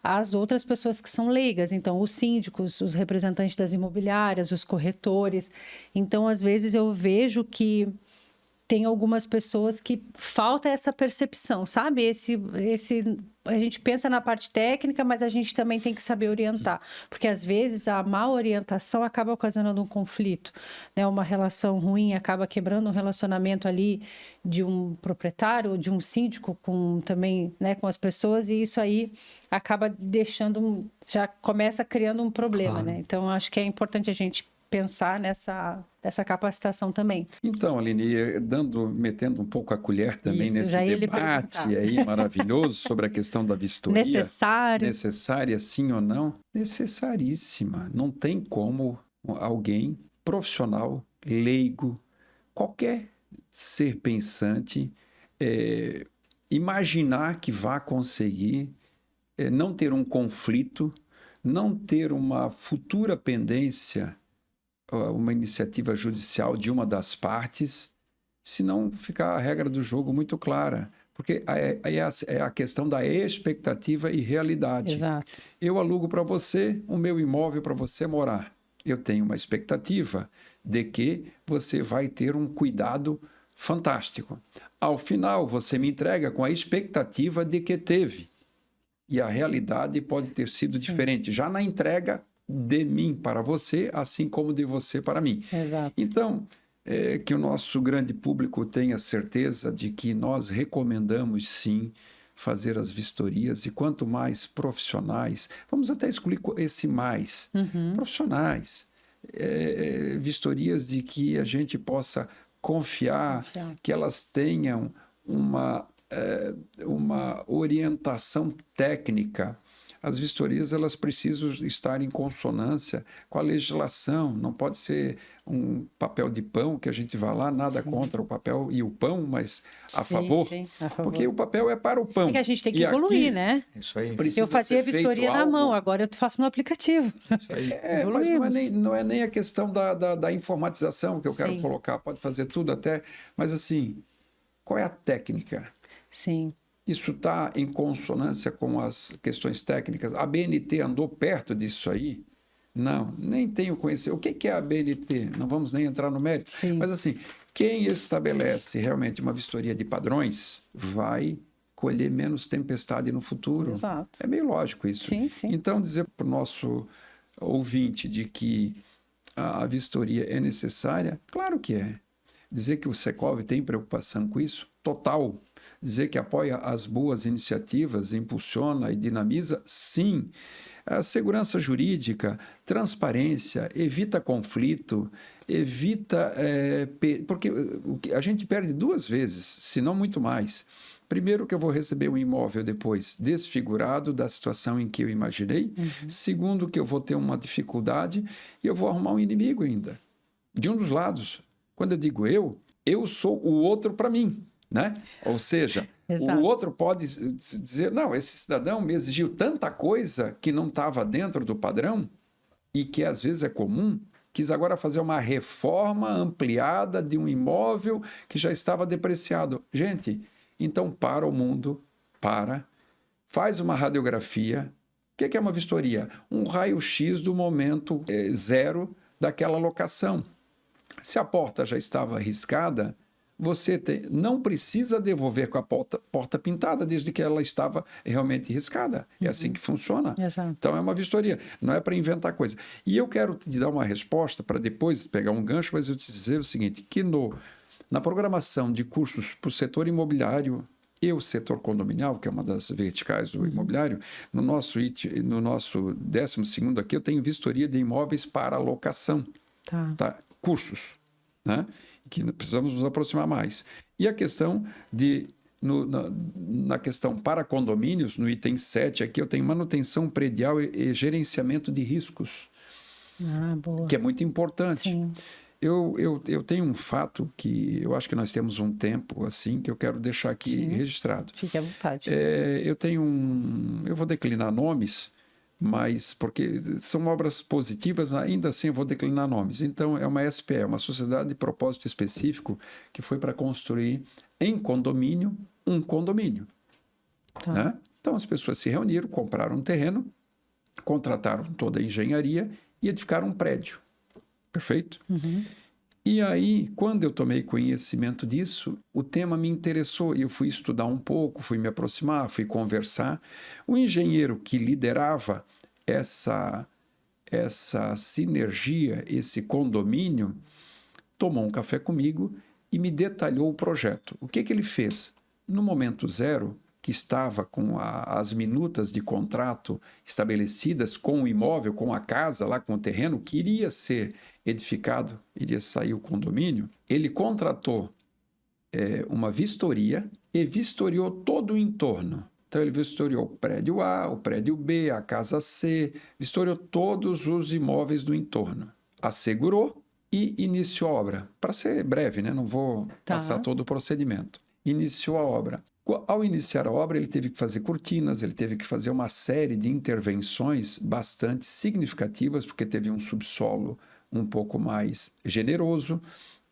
as outras pessoas que são leigas. Então, os síndicos, os representantes das imobiliárias, os corretores. Então, às vezes eu vejo que tem algumas pessoas que falta essa percepção, sabe? A gente pensa na parte técnica, mas a gente também tem que saber orientar. Porque, às vezes, a má orientação acaba ocasionando um conflito, né? Uma relação ruim acaba quebrando um relacionamento ali de um proprietário, de um síndico também, né, com as pessoas, e isso aí acaba deixando, já começa criando um problema, claro, né? Então, acho que é importante a gente pensar nessa capacitação também. Então, Aline, metendo um pouco a colher também nesse debate aí maravilhoso sobre a questão da vistoria. Necessária, sim ou não? Necessaríssima. Não tem como alguém profissional, leigo, qualquer ser pensante, imaginar que vá conseguir não ter um conflito, não ter uma futura pendência, uma iniciativa judicial de uma das partes, se não ficar a regra do jogo muito clara. Porque aí é a questão da expectativa e realidade. Exato. Eu alugo para você o meu imóvel para você morar. Eu tenho uma expectativa de que você vai ter um cuidado fantástico. Ao final, você me entrega com a expectativa de que teve. E a realidade pode ter sido diferente. Já na entrega, de mim para você, assim como de você para mim. Exato. Então, que o nosso grande público tenha certeza de que nós recomendamos, sim, fazer as vistorias, e quanto mais profissionais, vamos até excluir esse mais, profissionais, vistorias de que a gente possa confiar, que elas tenham uma orientação técnica. As vistorias, elas precisam estar em consonância com a legislação, não pode ser um papel de pão que a gente vai lá, nada contra o papel e o pão, mas a favor, porque o papel é para o pão. É que a gente tem que evoluir, aqui, né? Isso aí. Eu fazia vistoria na mão, agora eu faço no aplicativo. Isso aí. Mas não é nem a questão da informatização que eu quero colocar, pode fazer tudo até, mas assim, qual é a técnica? Sim. Isso está em consonância com as questões técnicas? A BNT andou perto disso aí? Não, nem tenho conhecido. O que é a BNT? Não vamos nem entrar no mérito. Sim. Mas assim, quem estabelece realmente uma vistoria de padrões vai colher menos tempestade no futuro. Exato. É meio lógico isso. Sim, sim. Então, dizer para o nosso ouvinte de que a vistoria é necessária, claro que é. Dizer que o Secov tem preocupação com isso, total. Dizer que apoia as boas iniciativas, impulsiona e dinamiza, sim. A segurança jurídica, transparência, evita conflito, evita... porque a gente perde 2 vezes, se não muito mais. Primeiro, que eu vou receber um imóvel depois desfigurado da situação em que eu imaginei. Segundo, que eu vou ter uma dificuldade e eu vou arrumar um inimigo ainda. De um dos lados. Quando eu digo eu sou o outro para mim, né? Ou seja, Exato. O outro pode dizer, não, esse cidadão me exigiu tanta coisa que não estava dentro do padrão e que às vezes é comum, quis agora fazer uma reforma ampliada de um imóvel que já estava depreciado. Gente, então para o mundo, faz uma radiografia. O que é uma vistoria? Um raio-x do momento zero daquela locação. Se a porta já estava riscada, você não precisa devolver com a porta pintada desde que ela estava realmente riscada. É assim que funciona. Exato. Então é uma vistoria, não é para inventar coisa. E eu quero te dar uma resposta para depois pegar um gancho, mas eu te dizer o seguinte, que na programação de cursos para o setor imobiliário e o setor condominial, que é uma das verticais do imobiliário, no nosso 12º aqui, eu tenho vistoria de imóveis para locação. Tá? Cursos, né? Que precisamos nos aproximar mais. E a questão na questão para condomínios, no item 7, aqui eu tenho manutenção predial e gerenciamento de riscos, boa. que é muito importante. Sim. Eu tenho um fato que eu acho que nós temos um tempo assim que eu quero deixar aqui registrado. Fique à vontade. Eu vou declinar nomes, mas porque são obras positivas, ainda assim eu vou declinar nomes. Então, é uma SPE, uma Sociedade de Propósito Específico, que foi para construir em condomínio um condomínio. Né? Então, as pessoas se reuniram, compraram um terreno, contrataram toda a engenharia e edificaram um prédio. Perfeito? E aí, quando eu tomei conhecimento disso, o tema me interessou e eu fui estudar um pouco, fui me aproximar, fui conversar. O engenheiro que liderava essa sinergia, esse condomínio, tomou um café comigo e me detalhou o projeto. O que ele fez? No momento zero, que estava com as minutas de contrato estabelecidas com o imóvel, com a casa, lá com o terreno, que iria ser edificado, iria sair o condomínio, ele contratou uma vistoria e vistoriou todo o entorno. Então, ele vistoriou o prédio A, o prédio B, a casa C, vistoriou todos os imóveis do entorno. Assegurou e iniciou a obra. Para ser breve, né? Não vou passar todo o procedimento. Iniciou a obra. Ao iniciar a obra, ele teve que fazer cortinas, ele teve que fazer uma série de intervenções bastante significativas, porque teve um subsolo um pouco mais generoso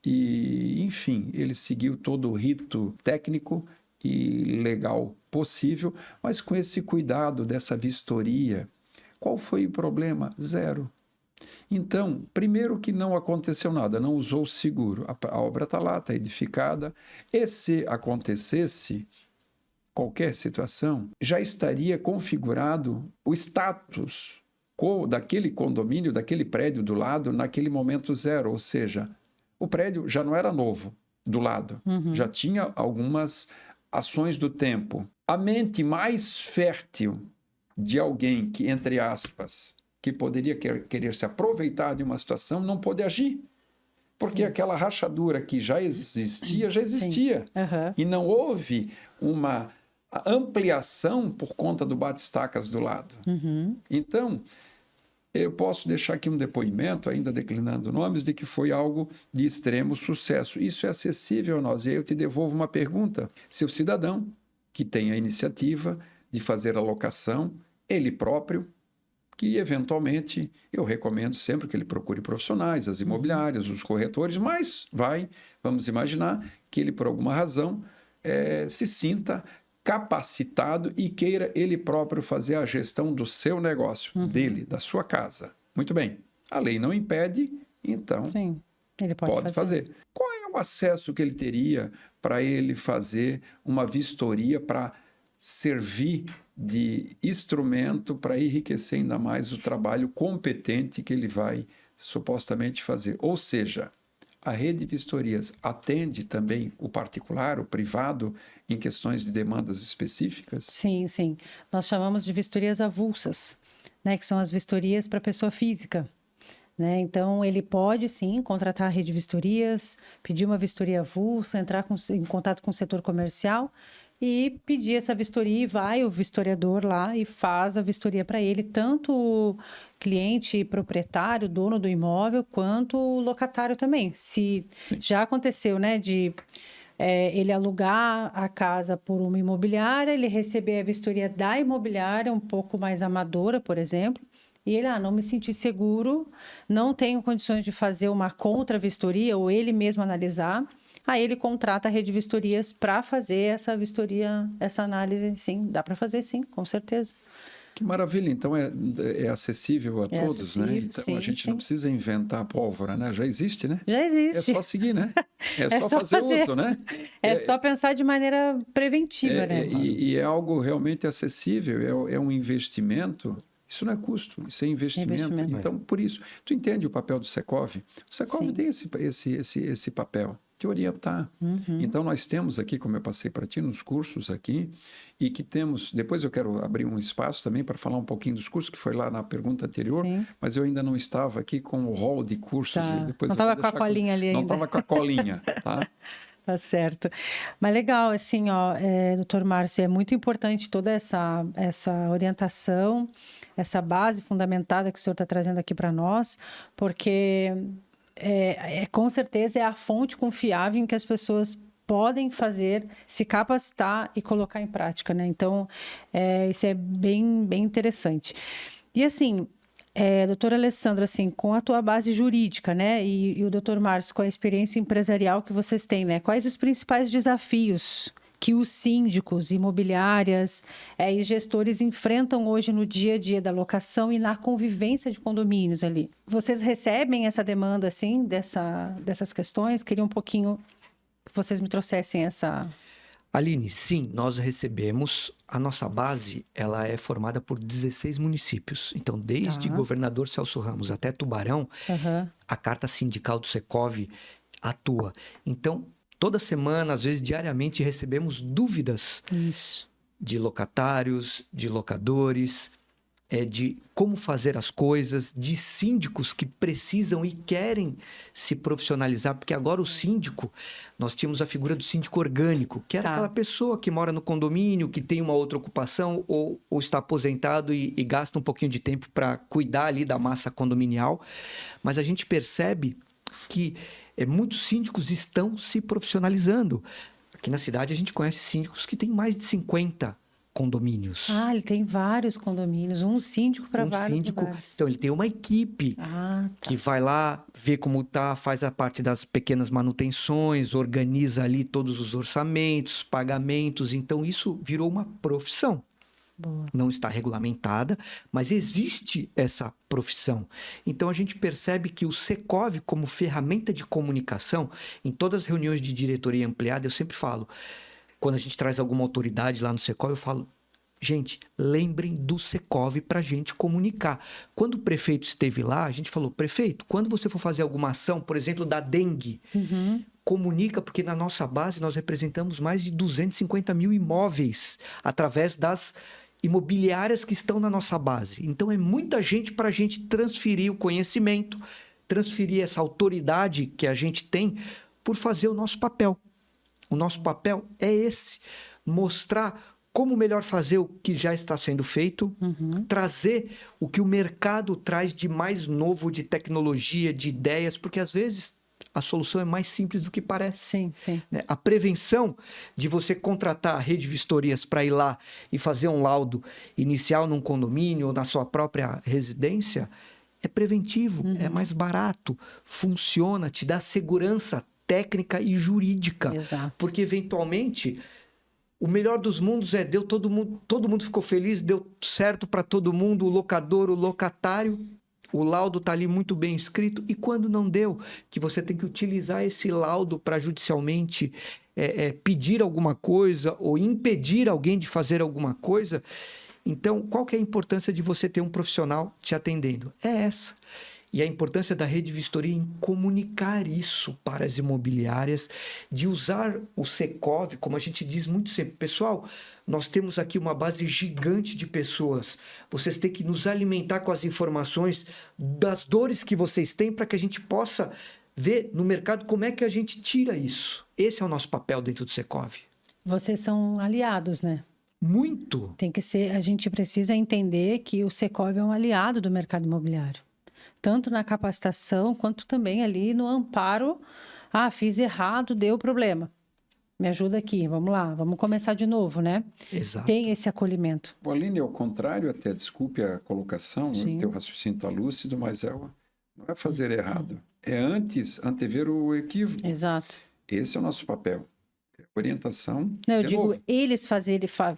e, enfim, ele seguiu todo o rito técnico e legal possível, mas com esse cuidado dessa vistoria. Qual foi o problema? Zero. Então, primeiro que não aconteceu nada, não usou o seguro. A obra está lá, está edificada. E se acontecesse qualquer situação, já estaria configurado o status daquele condomínio, daquele prédio do lado, naquele momento zero. Ou seja, o prédio já não era novo do lado, já tinha algumas ações do tempo. A mente mais fértil de alguém que, entre aspas, que poderia querer se aproveitar de uma situação, não pôde agir. Porque aquela rachadura que já existia. E não houve uma ampliação por conta do bate-estacas do lado. Então, eu posso deixar aqui um depoimento, ainda declinando nomes, de que foi algo de extremo sucesso. Isso é acessível a nós. E aí eu te devolvo uma pergunta. Se o cidadão que tem a iniciativa de fazer a locação, ele próprio, que eventualmente eu recomendo sempre que ele procure profissionais, as imobiliárias, os corretores, mas vamos imaginar que ele por alguma razão se sinta capacitado e queira ele próprio fazer a gestão do seu negócio, dele, da sua casa. Muito bem, a lei não impede, então Sim, ele pode fazer. Qual é o acesso que ele teria para ele fazer uma vistoria para servir de instrumento para enriquecer ainda mais o trabalho competente que ele vai supostamente fazer? Ou seja, a rede de vistorias atende também o particular, o privado, em questões de demandas específicas? Sim, sim. Nós chamamos de vistorias avulsas, né, que são as vistorias para pessoa física. Né? Então, ele pode, sim, contratar a rede de vistorias, pedir uma vistoria avulsa, entrar em contato com o setor comercial e pedir essa vistoria, e vai o vistoriador lá e faz a vistoria para ele, tanto o cliente proprietário, dono do imóvel, quanto o locatário também. Se já aconteceu, né, de ele alugar a casa por uma imobiliária, ele receber a vistoria da imobiliária, um pouco mais amadora, por exemplo, e ele, não me senti seguro, não tenho condições de fazer uma contra-vistoria, ou ele mesmo analisar. Aí ele contrata a rede de vistorias para fazer essa vistoria, essa análise. Sim, dá para fazer sim, com certeza. Que maravilha, então é acessível a todos, acessível, né? Então sim, a gente sim. não precisa inventar a pólvora, né? Já existe, né? Já existe. É só seguir, né? É só fazer uso, né? É só pensar de maneira preventiva, né? E é algo realmente acessível, é um investimento. Isso não é custo, isso é investimento. Então, por isso, tu entende o papel do Secov? O Secov Sim. tem esse papel de orientar. Então, nós temos aqui, como eu passei para ti, nos cursos aqui, e que temos... Depois eu quero abrir um espaço também para falar um pouquinho dos cursos, que foi lá na pergunta anterior, mas eu ainda não estava aqui com o hall de cursos. Tá. Depois não estava com a colinha ali ainda. Não estava com a colinha, tá? Tá certo. Mas legal, assim, doutor Márcio, é muito importante toda essa orientação, essa base fundamentada que o senhor está trazendo aqui para nós, porque com certeza é a fonte confiável em que as pessoas podem fazer, se capacitar e colocar em prática, né? Então, isso é bem, bem interessante. E assim, doutor Alessandro, assim, com a tua base jurídica, né, e o doutor Márcio, com a experiência empresarial que vocês têm, né, quais os principais desafios que os síndicos, imobiliárias e gestores enfrentam hoje no dia a dia da locação e na convivência de condomínios ali? Vocês recebem essa demanda, assim, dessas questões? Queria um pouquinho que vocês me trouxessem essa... Aline, sim, nós recebemos. A nossa base, ela é formada por 16 municípios. Então, desde Governador Celso Ramos até Tubarão, a carta sindical do Secov atua. Então, toda semana, às vezes diariamente, recebemos dúvidas de locatários, de locadores, de como fazer as coisas, de síndicos que precisam e querem se profissionalizar, porque agora o síndico, nós tínhamos a figura do síndico orgânico, que era aquela pessoa que mora no condomínio, que tem uma outra ocupação ou está aposentado e gasta um pouquinho de tempo para cuidar ali da massa condominial, mas a gente percebe que muitos síndicos estão se profissionalizando. Aqui na cidade a gente conhece síndicos que têm mais de 50 condomínios. Ele tem vários condomínios, um síndico para vários lugares. Então, ele tem uma equipe que vai lá, vê como tá, faz a parte das pequenas manutenções, organiza ali todos os orçamentos, pagamentos. Então, isso virou uma profissão. Boa. Não está regulamentada, mas existe essa profissão. Então, a gente percebe que o Secov, como ferramenta de comunicação, em todas as reuniões de diretoria ampliada, eu sempre falo, quando a gente traz alguma autoridade lá no Secov, eu falo, Gente, lembrem do Secov para a gente comunicar. Quando o prefeito esteve lá, a gente falou, prefeito, quando você for fazer alguma ação, por exemplo, da dengue, comunica, porque na nossa base nós representamos mais de 250 mil imóveis através das imobiliárias que estão na nossa base. Então, é muita gente para a gente transferir o conhecimento, transferir essa autoridade que a gente tem por fazer o nosso papel. O nosso papel é esse, mostrar como melhor fazer o que já está sendo feito, trazer o que o mercado traz de mais novo, de tecnologia, de ideias, porque às vezes a solução é mais simples do que parece. Sim, sim. Né? A prevenção de você contratar a rede de vistorias para ir lá e fazer um laudo inicial num condomínio ou na sua própria residência é preventivo, é mais barato, funciona, te dá segurança técnica e jurídica. Exato. Porque, eventualmente, o melhor dos mundos deu todo mundo ficou feliz, deu certo para todo mundo, o locador, o locatário, o laudo está ali muito bem escrito. E quando não deu, que você tem que utilizar esse laudo para judicialmente pedir alguma coisa ou impedir alguém de fazer alguma coisa. Então, qual que é a importância de você ter um profissional te atendendo? É essa. E a importância da rede vistoria em comunicar isso para as imobiliárias, de usar o Secov, como a gente diz muito sempre. Pessoal, nós temos aqui uma base gigante de pessoas. Vocês têm que nos alimentar com as informações das dores que vocês têm para que a gente possa ver no mercado como é que a gente tira isso. Esse é o nosso papel dentro do Secov. Vocês são aliados, né? Muito. Tem que ser, a gente precisa entender que o Secov é um aliado do mercado imobiliário. Tanto na capacitação, quanto também ali no amparo. Ah, fiz errado, deu problema. Me ajuda aqui, vamos lá, vamos começar de novo, né? Exato. Tem esse acolhimento. O Aline, ao contrário, até desculpe a colocação, o teu raciocínio está lúcido, mas não é fazer errado. É antever o equívoco. Exato. Esse é o nosso papel. Orientação. Não, eu digo, eles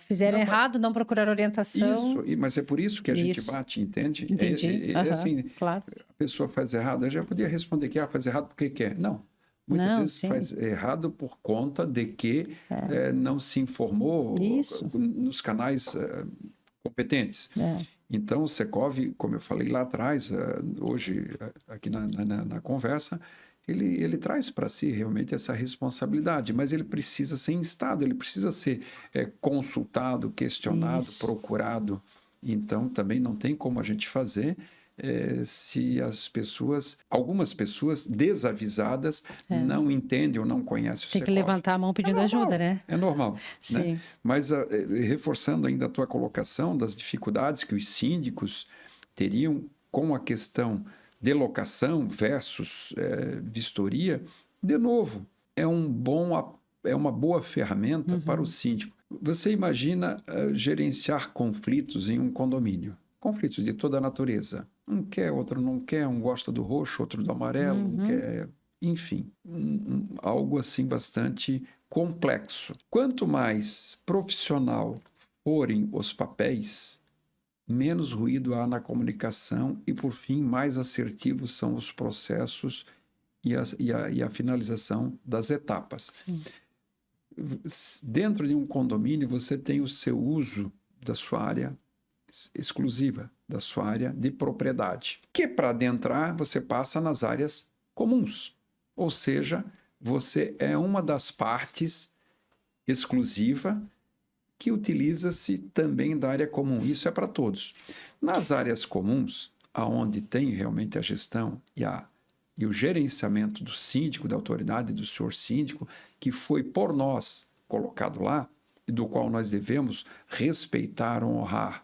fizeram errado, não procuraram orientação. Isso, mas é por isso que a gente bate, entende? Entendi. Assim, claro. A pessoa faz errado, eu já podia responder que faz errado porque quer. Não. Muitas vezes faz errado por conta de que não se informou nos canais competentes. Então, o Secov, como eu falei lá atrás, hoje, aqui na conversa, ele traz para si realmente essa responsabilidade, mas ele precisa ser instado, ele precisa ser consultado, questionado, procurado. Então, também não tem como a gente fazer se algumas pessoas desavisadas não entendem ou não conhecem o Secov. Tem que levantar a mão pedindo ajuda, né? É normal. Sim. Né? Mas reforçando ainda a tua colocação das dificuldades que os síndicos teriam com a questão de locação versus vistoria, de novo, é uma boa ferramenta para o síndico. Você imagina gerenciar conflitos em um condomínio. Conflitos de toda a natureza. Um quer, outro não quer, um gosta do roxo, outro do amarelo, um quer... Enfim, algo assim bastante complexo. Quanto mais profissional forem os papéis, menos ruído há na comunicação e, por fim, mais assertivos são os processos e a finalização das etapas. Sim. Dentro de um condomínio, você tem o seu uso da sua área exclusiva, da sua área de propriedade, que para adentrar você passa nas áreas comuns, ou seja, você é uma das partes exclusiva que utiliza-se também da área comum. Isso é para todos. Nas áreas comuns, aonde tem realmente a gestão e o gerenciamento do síndico, da autoridade do senhor síndico, que foi por nós colocado lá, e do qual nós devemos respeitar, honrar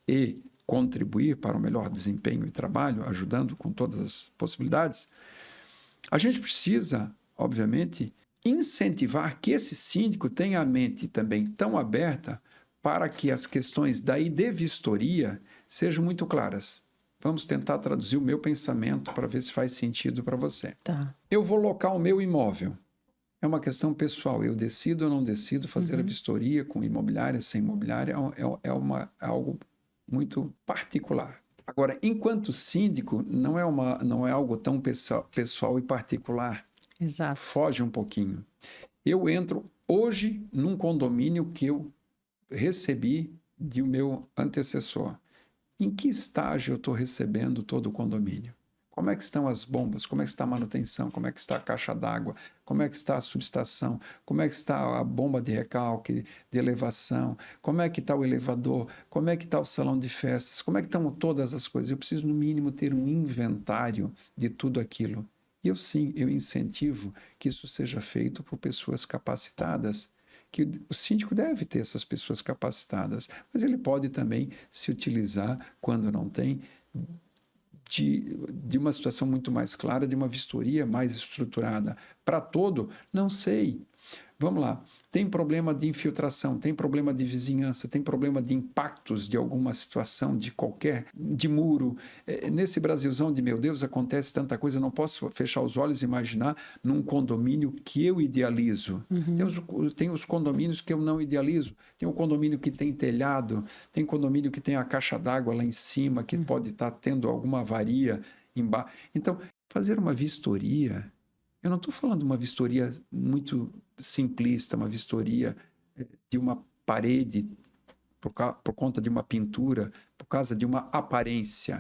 e contribuir para o melhor desempenho e trabalho, ajudando com todas as possibilidades, a gente precisa, obviamente, incentivar que esse síndico tenha a mente também tão aberta para que as questões de vistoria sejam muito claras. Vamos tentar traduzir o meu pensamento para ver se faz sentido para você. Tá. Eu vou locar o meu imóvel. É uma questão pessoal. Eu decido ou não decido fazer a vistoria com imobiliária, sem imobiliária. É algo muito particular. Agora, enquanto síndico, não é algo tão pessoal e particular. Exato. Foge um pouquinho. Eu entro hoje num condomínio que eu recebi de o meu antecessor. Em que estágio eu estou recebendo todo o condomínio? Como é que estão as bombas? Como é que está a manutenção? Como é que está a caixa d'água? Como é que está a subestação? Como é que está a bomba de recalque, de elevação? Como é que está o elevador? Como é que está o salão de festas? Como é que estão todas as coisas? Eu preciso, no mínimo, ter um inventário de tudo aquilo. E eu incentivo que isso seja feito por pessoas capacitadas, que o síndico deve ter essas pessoas capacitadas, mas ele pode também se utilizar, quando não tem, de uma situação muito mais clara, de uma vistoria mais estruturada. Para todo, não sei. Vamos lá. Tem problema de infiltração, tem problema de vizinhança, tem problema de impactos de alguma situação, de muro. Nesse Brasilzão de, meu Deus, acontece tanta coisa, eu não posso fechar os olhos e imaginar num condomínio que eu idealizo. Tem os condomínios que eu não idealizo. Tem o condomínio que tem telhado, tem condomínio que tem a caixa d'água lá em cima, que pode estar tendo alguma avaria embaixo. Então, fazer uma vistoria... Eu não estou falando de uma vistoria muito simplista, uma vistoria de uma parede por conta de uma pintura, por causa de uma aparência.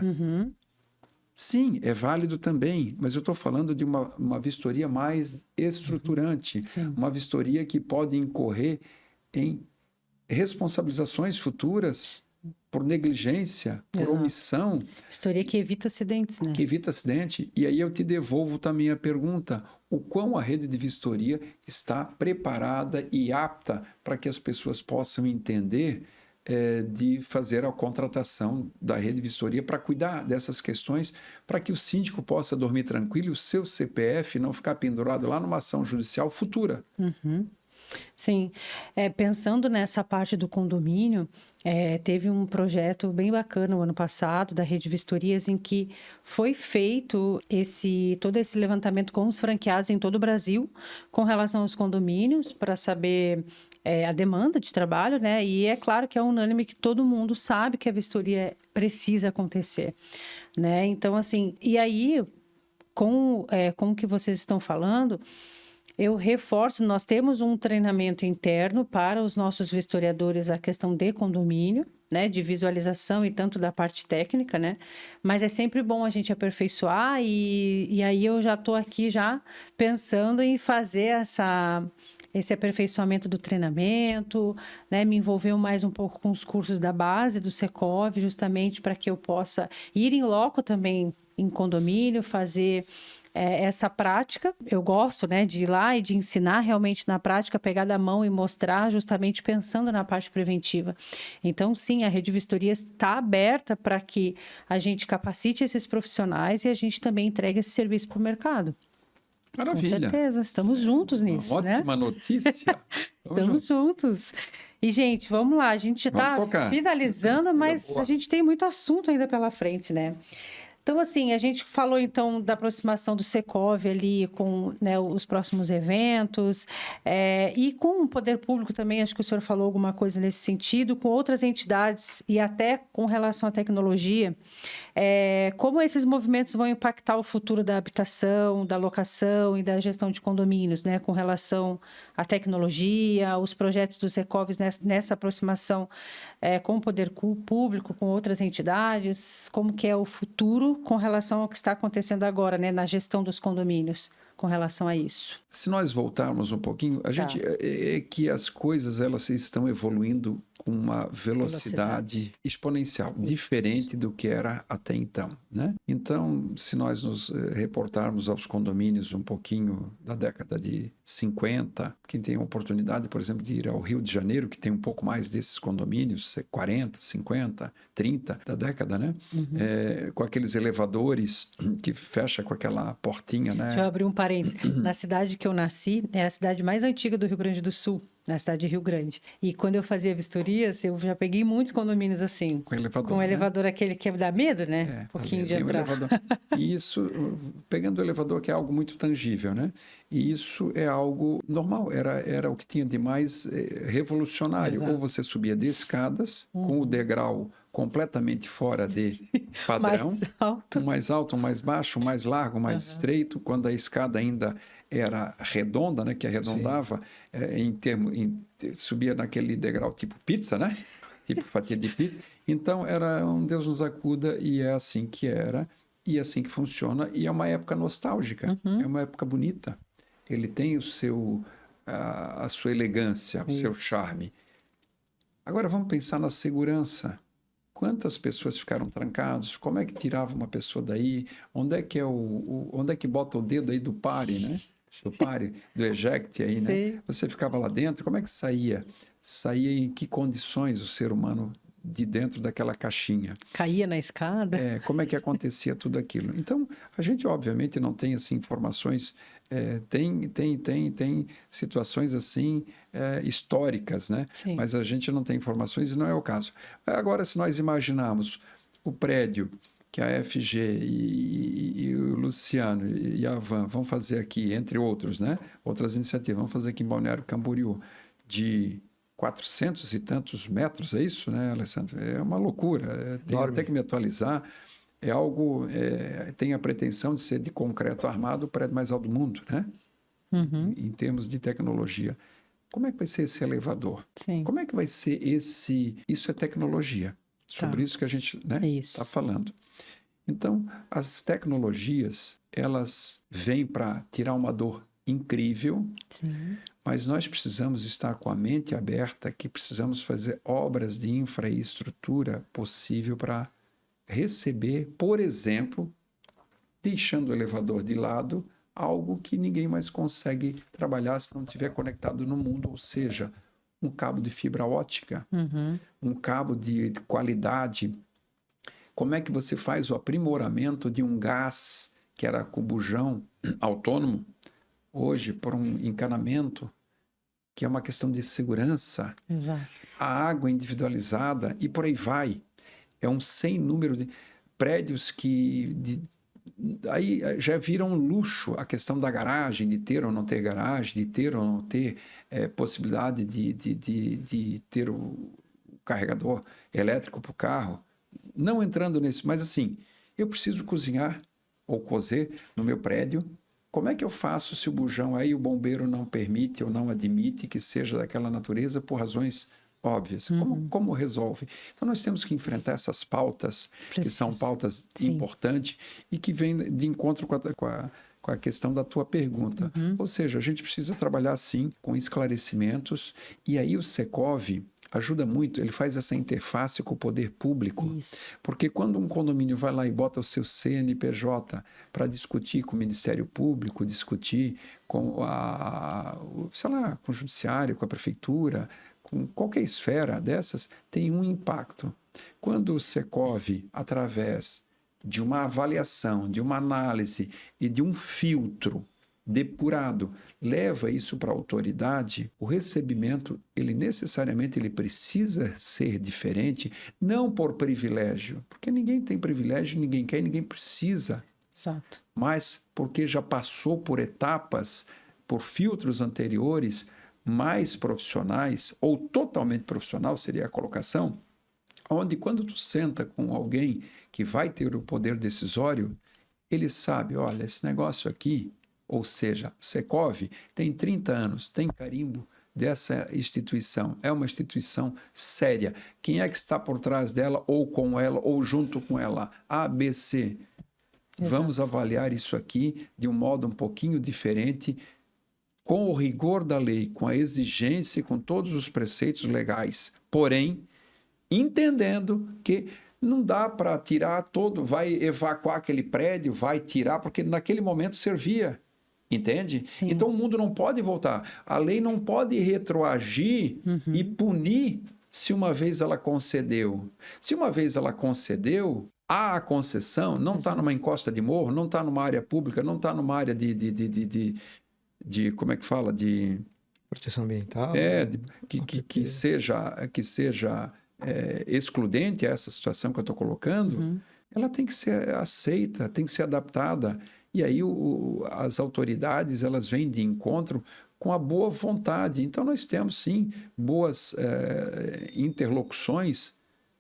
Sim, é válido também, mas eu estou falando de uma vistoria mais estruturante, uma vistoria que pode incorrer em responsabilizações futuras por negligência, por omissão. Vistoria que evita acidentes, né? Que evita acidente. E aí eu te devolvo também a pergunta: o quão a rede de vistoria está preparada e apta para que as pessoas possam entender de fazer a contratação da rede de vistoria para cuidar dessas questões, para que o síndico possa dormir tranquilo e o seu CPF não ficar pendurado lá numa ação judicial futura. Sim, pensando nessa parte do condomínio, teve um projeto bem bacana o ano passado da Rede Vistorias, em que foi feito todo esse levantamento com os franqueados em todo o Brasil com relação aos condomínios, para saber a demanda de trabalho, né? E é claro que é unânime que todo mundo sabe que a vistoria precisa acontecer, né? Então, assim, e aí, com o que vocês estão falando, eu reforço, nós temos um treinamento interno para os nossos vistoriadores, a questão de condomínio, né, de visualização e tanto da parte técnica, né, mas é sempre bom a gente aperfeiçoar e aí eu já estou aqui já pensando em fazer esse aperfeiçoamento do treinamento, né, me envolver mais um pouco com os cursos da base do Secov, justamente para que eu possa ir em loco também em condomínio, fazer essa prática. Eu gosto, né, de ir lá e de ensinar realmente na prática, pegar da mão e mostrar, justamente pensando na parte preventiva. Então, sim, a Rede Vistorias está aberta para que a gente capacite esses profissionais e a gente também entregue esse serviço para o mercado. Maravilha. Com certeza, estamos juntos nisso, né? Ótima notícia. Estamos juntos. E, gente, vamos lá. A gente está finalizando, mas a gente tem muito assunto ainda pela frente, né? Então, assim, a gente falou, então, da aproximação do Secov ali com, né, os próximos eventos e com o poder público também, acho que o senhor falou alguma coisa nesse sentido, com outras entidades e até com relação à tecnologia, como esses movimentos vão impactar o futuro da habitação, da locação e da gestão de condomínios, né, com relação à tecnologia, os projetos dos Secovs nessa aproximação com o poder público, com outras entidades, como que é o futuro com relação ao que está acontecendo agora, né, na gestão dos condomínios, com relação a isso. Se nós voltarmos um pouquinho, gente é que as coisas elas estão evoluindo com uma velocidade exponencial, diferente do que era até então, né? Então, se nós nos reportarmos aos condomínios um pouquinho da década de 50, quem tem a oportunidade, por exemplo, de ir ao Rio de Janeiro, que tem um pouco mais desses condomínios, 40, 50, 30 da década, né? Com aqueles elevadores que fecha com aquela portinha, né? Deixa eu abrir um parênteses. Na cidade que eu nasci, é a cidade mais antiga do Rio Grande do Sul, na cidade de Rio Grande. E quando eu fazia vistorias, eu já peguei muitos condomínios assim. Com elevador. Com o elevador, né? Aquele que dá medo, né? Um pouquinho de entrar. E isso, pegando o elevador, que é algo muito tangível, né? E isso é algo normal, era o que tinha de mais revolucionário. Exato. Ou você subia de escadas, com o degrau completamente fora de padrão. Um mais alto, um mais baixo, um mais largo, um mais estreito. Quando a escada ainda era redonda, né, que arredondava, subia naquele degrau tipo pizza, né? tipo fatia de pizza. Então, era um Deus nos acuda, e é assim que era, e é assim que funciona, e é uma época nostálgica, é uma época bonita. Ele tem a sua elegância, o seu charme. Agora, vamos pensar na segurança. Quantas pessoas ficaram trancadas? Como é que tirava uma pessoa daí? Onde é que onde é que bota o dedo aí do pare, né? Do pare, do eject aí, né? Você ficava lá dentro, como é que saía? Saía em que condições o ser humano de dentro daquela caixinha? Caía na escada? Como é que acontecia tudo aquilo? Então, a gente obviamente não tem assim informações, tem situações assim históricas, né? Sim. Mas a gente não tem informações e não é o caso. Agora, se nós imaginarmos o prédio que a FG e o Luciano e a Van vão fazer aqui, entre outros, né? Outras iniciativas, vão fazer aqui em Balneário Camboriú, de 400 e tantos metros, é isso, né, Alessandro? É uma loucura, tem até que me atualizar. É algo, tem a pretensão de ser de concreto armado o prédio mais alto do mundo, né? Em termos de tecnologia. Como é que vai ser esse elevador? Sim. Como é que vai ser esse... Isso é tecnologia. Sobre isso que a gente está falando. Então, as tecnologias, elas vêm para tirar uma dor incrível, mas nós precisamos estar com a mente aberta, que precisamos fazer obras de infraestrutura possível para receber, por exemplo, deixando o elevador de lado, algo que ninguém mais consegue trabalhar se não estiver conectado no mundo, ou seja, um cabo de fibra ótica, um cabo de qualidade. Como é que você faz o aprimoramento de um gás que era com bujão autônomo, hoje por um encanamento, que é uma questão de segurança, a água individualizada e por aí vai. É um sem número de prédios que aí já viram um luxo a questão da garagem, de ter ou não ter garagem, de ter ou não ter possibilidade de ter o carregador elétrico para o carro. Não entrando nisso, mas assim, eu preciso cozinhar ou cozer no meu prédio. Como é que eu faço se o bujão aí o bombeiro não permite ou não admite que seja daquela natureza por razões óbvias? Como resolve? Então, nós temos que enfrentar essas pautas, que são pautas importantes e que vêm de encontro com a questão da tua pergunta. Ou seja, a gente precisa trabalhar, sim, com esclarecimentos, e aí o Secov ajuda muito, ele faz essa interface com o poder público, porque quando um condomínio vai lá e bota o seu CNPJ para discutir com o Ministério Público, discutir com com o Judiciário, com a Prefeitura, com qualquer esfera dessas, tem um impacto. Quando o Secov, através de uma avaliação, de uma análise e de um filtro depurado, leva isso para a autoridade, o recebimento, ele necessariamente precisa ser diferente, não por privilégio, porque ninguém tem privilégio, ninguém quer, ninguém precisa, mas porque já passou por etapas, por filtros anteriores, mais profissionais, ou totalmente profissional seria a colocação, onde quando tu senta com alguém que vai ter o poder decisório, ele sabe, olha, esse negócio aqui, ou seja, o Secov tem 30 anos, tem carimbo dessa instituição, é uma instituição séria. Quem é que está por trás dela, ou com ela, ou junto com ela? ABC. Vamos avaliar isso aqui de um modo um pouquinho diferente, com o rigor da lei, com a exigência e com todos os preceitos legais. Porém, entendendo que não dá para tirar vai evacuar aquele prédio, vai tirar, porque naquele momento servia. Entende? Então o mundo não pode voltar. A lei não pode retroagir e punir se uma vez ela concedeu. Se uma vez ela concedeu, há a concessão, não está numa encosta de morro, não está numa área pública, não está numa área de como é que fala? De proteção ambiental. Que seja excludente a essa situação que eu estou colocando, ela tem que ser aceita, tem que ser adaptada. E aí as autoridades, elas vêm de encontro com a boa vontade. Então, nós temos, sim, boas interlocuções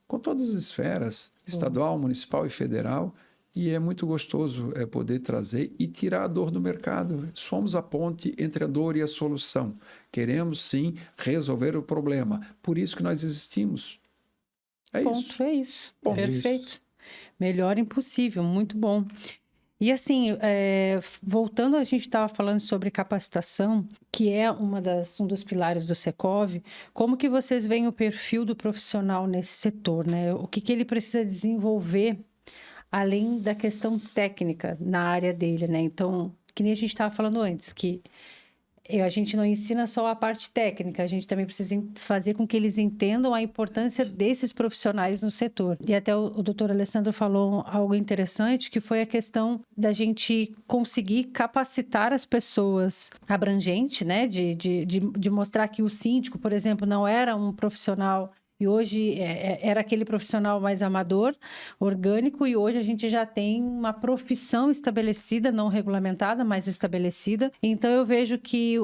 com todas as esferas, estadual, municipal e federal, e é muito gostoso poder trazer e tirar a dor do mercado. Somos a ponte entre a dor e a solução. Queremos, sim, resolver o problema. Por isso que nós existimos. Ponto, é isso. Bom, Perfeito. isso. Melhor impossível, muito bom. E assim, voltando, a gente estava falando sobre capacitação, que é um dos pilares do Secov. Como que vocês veem o perfil do profissional nesse setor, né? O que ele precisa desenvolver, além da questão técnica na área dele, né? Então, que nem a gente estava falando antes, que a gente não ensina só a parte técnica, a gente também precisa fazer com que eles entendam a importância desses profissionais no setor. E até o doutor Alessandro falou algo interessante, que foi a questão da gente conseguir capacitar as pessoas abrangente, né? De mostrar que o síndico, por exemplo, não era um profissional... E hoje era aquele profissional mais amador, orgânico, e hoje a gente já tem uma profissão estabelecida, não regulamentada, mas estabelecida. Então eu vejo que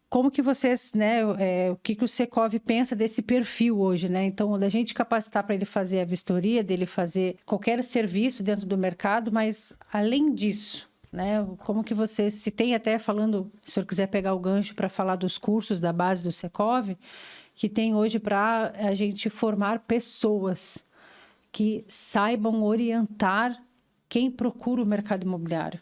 como que vocês, né, o que o Secov pensa desse perfil hoje, né? Então, da gente capacitar para ele fazer a vistoria, dele fazer qualquer serviço dentro do mercado, mas além disso, né? Como que vocês, se tem até falando, se o senhor quiser pegar o gancho para falar dos cursos da base do Secov, que tem hoje para a gente formar pessoas que saibam orientar quem procura o mercado imobiliário,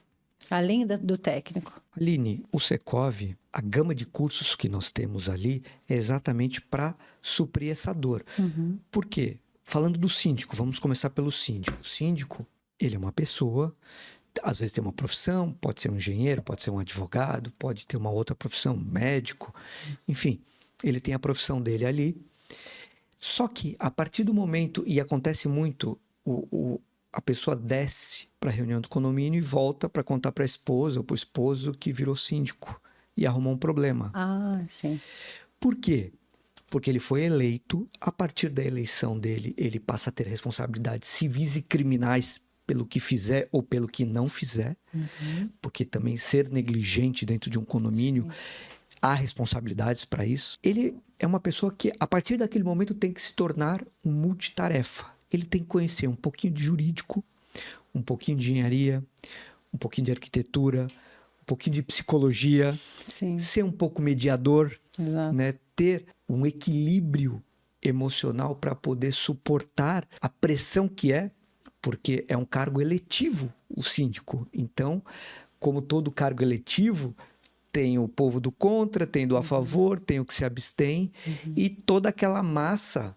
além do técnico. Aline, o Secov, a gama de cursos que nós temos ali é exatamente para suprir essa dor. Uhum. Por quê? Falando do síndico, vamos começar pelo síndico. O síndico, ele é uma pessoa, às vezes tem uma profissão, pode ser um engenheiro, pode ser um advogado, pode ter uma outra profissão, médico, enfim... Ele tem a profissão dele ali. Só que, a partir do momento, e acontece muito, a pessoa desce para a reunião do condomínio e volta para contar para a esposa ou para o esposo que virou síndico e arrumou um problema. Ah, sim. Por quê? Porque ele foi eleito, a partir da eleição dele, ele passa a ter responsabilidades civis e criminais pelo que fizer ou pelo que não fizer, porque também ser negligente dentro de um condomínio... Sim. Há responsabilidades para isso. Ele é uma pessoa que, a partir daquele momento, tem que se tornar um multitarefa. Ele tem que conhecer um pouquinho de jurídico, um pouquinho de engenharia, um pouquinho de arquitetura, um pouquinho de psicologia, Sim. Ser um pouco mediador, né? Ter um equilíbrio emocional para poder suportar a pressão que é, porque é um cargo eletivo, o síndico. Então, como todo cargo eletivo... Tem o povo do contra, tem do a favor, tem o que se abstém, e toda aquela massa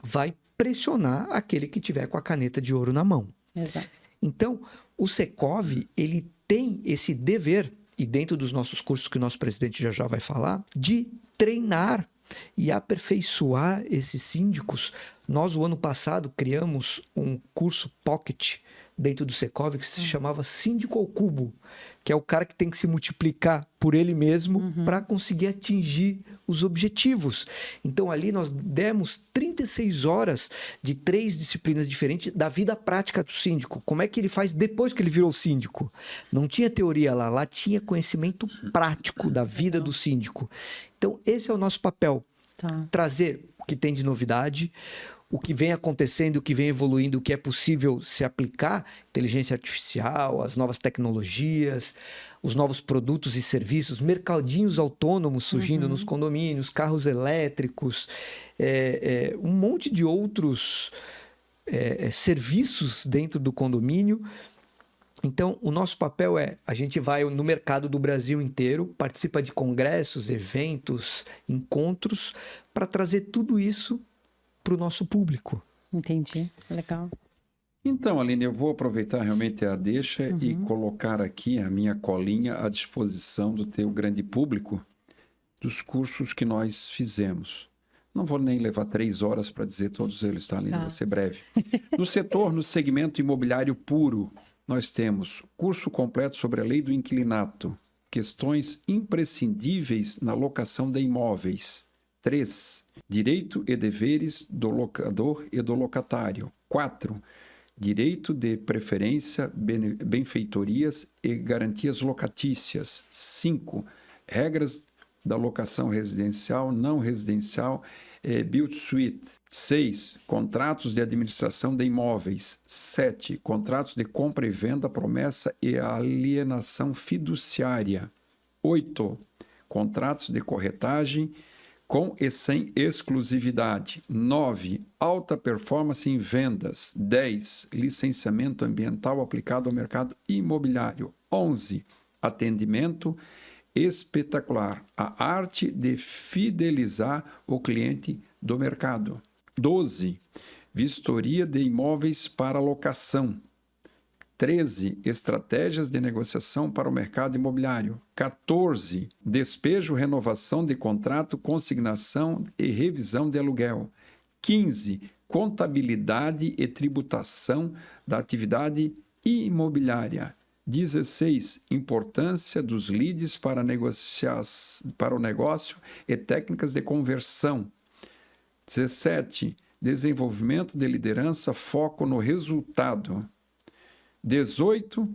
vai pressionar aquele que tiver com a caneta de ouro na mão. Exato. Então, o Secov, ele tem esse dever, e dentro dos nossos cursos que o nosso presidente já vai falar, de treinar e aperfeiçoar esses síndicos. Nós, o ano passado, criamos um curso Pocket dentro do Secov que se chamava Síndico ao Cubo, que é o cara que tem que se multiplicar por ele mesmo para conseguir atingir os objetivos. Então, ali nós demos 36 horas de 3 disciplinas diferentes da vida prática do síndico. Como é que ele faz depois que ele virou síndico? Não tinha teoria lá tinha conhecimento prático da vida do síndico. Então, esse é o nosso papel. Tá. Trazer o que tem de novidade, o que vem acontecendo, o que vem evoluindo, o que é possível se aplicar, inteligência artificial, as novas tecnologias, os novos produtos e serviços, mercadinhos autônomos surgindo nos condomínios, carros elétricos, um monte de outros serviços dentro do condomínio. Então, o nosso papel a gente vai no mercado do Brasil inteiro, participa de congressos, eventos, encontros, para trazer tudo isso para o nosso público. Entendi, legal. Então, Aline, eu vou aproveitar realmente a deixa e colocar aqui a minha colinha à disposição do teu grande público dos cursos que nós fizemos. Não vou nem levar 3 horas para dizer todos eles, tá, Aline? Vai ser breve. No segmento imobiliário puro, nós temos curso completo sobre a lei do inquilinato, questões imprescindíveis na locação de imóveis. 3. Direito e deveres do locador e do locatário. 4. Direito de preferência, benfeitorias e garantias locatícias. 5. Regras da locação residencial, não residencial e build-to-suit. 6. Contratos de administração de imóveis. 7. Contratos de compra e venda, promessa e alienação fiduciária. 8. Contratos de corretagem, com e sem exclusividade. 9. Alta performance em vendas. 10. Licenciamento ambiental aplicado ao mercado imobiliário. 11. Atendimento espetacular. A arte de fidelizar o cliente do mercado. 12. Vistoria de imóveis para locação. 13. Estratégias de negociação para o mercado imobiliário. 14. Despejo, renovação de contrato, consignação e revisão de aluguel. 15. Contabilidade e tributação da atividade imobiliária. 16. Importância dos leads para o negócio e técnicas de conversão. 17. Desenvolvimento de liderança, foco no resultado. 18.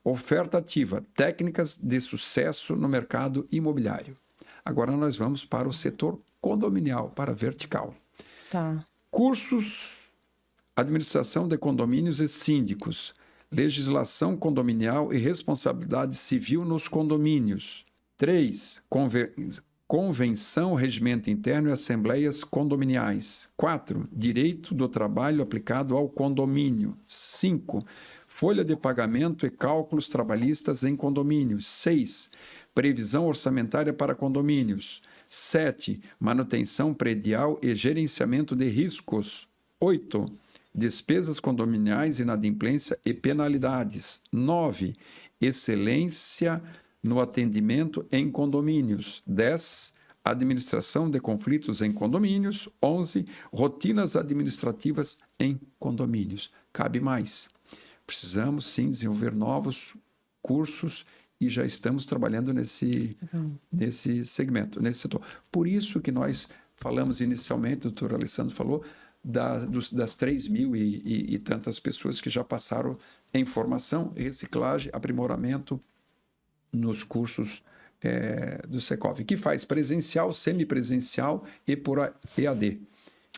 Oferta ativa, técnicas de sucesso no mercado imobiliário. Agora nós vamos para o setor condominial, para vertical. Tá. Cursos, administração de condomínios e síndicos, legislação condominial e responsabilidade civil nos condomínios. 3. Convenção, regimento interno e assembleias condominiais. 4. Direito do trabalho aplicado ao condomínio. 5. Folha de pagamento e cálculos trabalhistas em condomínios. 6. Previsão orçamentária para condomínios. 7. Manutenção predial e gerenciamento de riscos. 8. Despesas condominiais, inadimplência e penalidades. 9. Excelência no atendimento em condomínios. 10. Administração de conflitos em condomínios. 11. Rotinas administrativas em condomínios. Cabe mais. Precisamos, sim, desenvolver novos cursos e já estamos trabalhando nesse segmento, nesse setor. Por isso que nós falamos inicialmente, o doutor Alessandro falou, das 3.000 e tantas pessoas que já passaram em formação, reciclagem, aprimoramento nos cursos do Secov, que faz presencial, semipresencial e por EAD.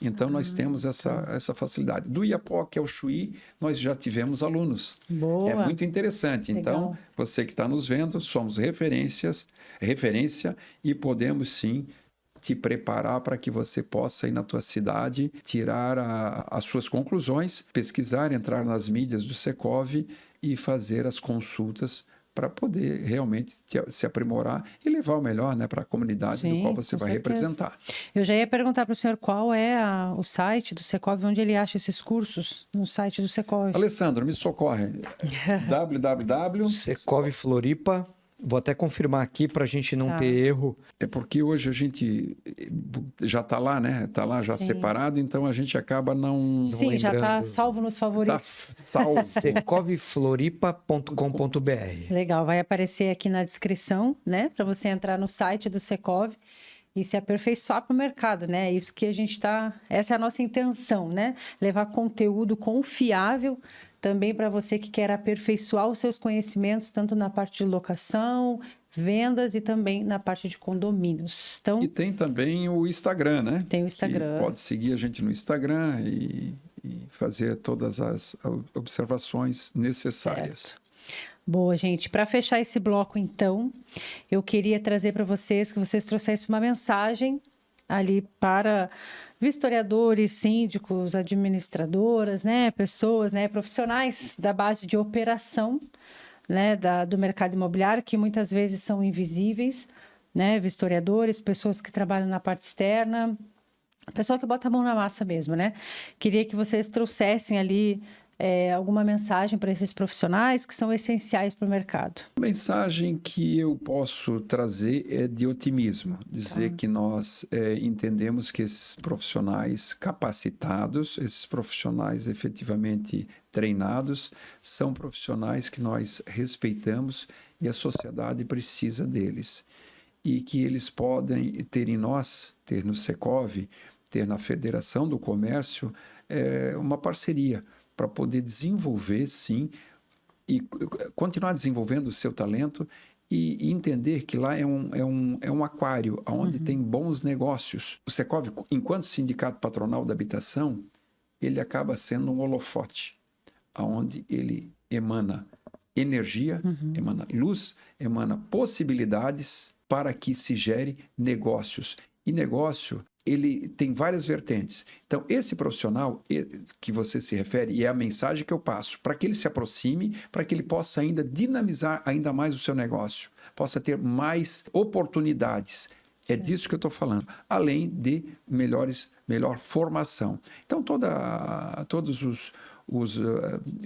Então, nós temos essa facilidade. Do IAPO, que é o Chuí, nós já tivemos alunos. Boa. É muito interessante. Legal. Então, você que está nos vendo, somos referência e podemos, sim, te preparar para que você possa ir na tua cidade, tirar as suas conclusões, pesquisar, entrar nas mídias do Secov e fazer as consultas para poder realmente se aprimorar e levar o melhor, né, para a comunidade. Sim, do qual você vai representar. Eu já ia perguntar para o senhor qual é o site do Secov, onde ele acha esses cursos no site do Secov. Alessandro, me socorre. www. Secov-Floripa. Vou até confirmar aqui para a gente não ter erro. É porque hoje a gente já está lá, né? Está lá já separado, então a gente acaba não Sim, lembrando. já está salvo nos favoritos. Está salvo. secovfloripa.com.br. Legal, vai aparecer aqui na descrição, né? Para você entrar no site do Secov e se aperfeiçoar para o mercado, né? É isso que a gente está... Essa é a nossa intenção, né? Levar conteúdo confiável também para você que quer aperfeiçoar os seus conhecimentos, tanto na parte de locação, vendas e também na parte de condomínios. Então, e tem também o Instagram, né? Tem o Instagram. Que pode seguir a gente no Instagram e fazer todas as observações necessárias. Certo. Boa, gente. Para fechar esse bloco, então, eu queria trazer para vocês que vocês trouxessem uma mensagem ali para vistoriadores, síndicos, administradoras, né, pessoas, né, profissionais da base de operação, né, do mercado imobiliário, que muitas vezes são invisíveis, né, vistoriadores, pessoas que trabalham na parte externa, pessoal que bota a mão na massa mesmo, né? Queria que vocês trouxessem ali alguma mensagem para esses profissionais que são essenciais para o mercado. A mensagem que eu posso trazer é de otimismo, dizer que nós entendemos que esses profissionais capacitados, esses profissionais efetivamente treinados, são profissionais que nós respeitamos e a sociedade precisa deles. E que eles podem ter em nós, ter no Secov, ter na Federação do Comércio, uma parceria para poder desenvolver, sim, e continuar desenvolvendo o seu talento e entender que lá é um aquário onde tem bons negócios. O Secov, enquanto sindicato patronal da habitação, ele acaba sendo um holofote, onde ele emana energia, emana luz, emana possibilidades para que se gere negócios. E negócio, ele tem várias vertentes. Então, esse profissional que você se refere, e é a mensagem que eu passo, para que ele se aproxime, para que ele possa ainda dinamizar ainda mais o seu negócio, possa ter mais oportunidades. É disso que eu estou falando. Além de melhor formação. Então, todos os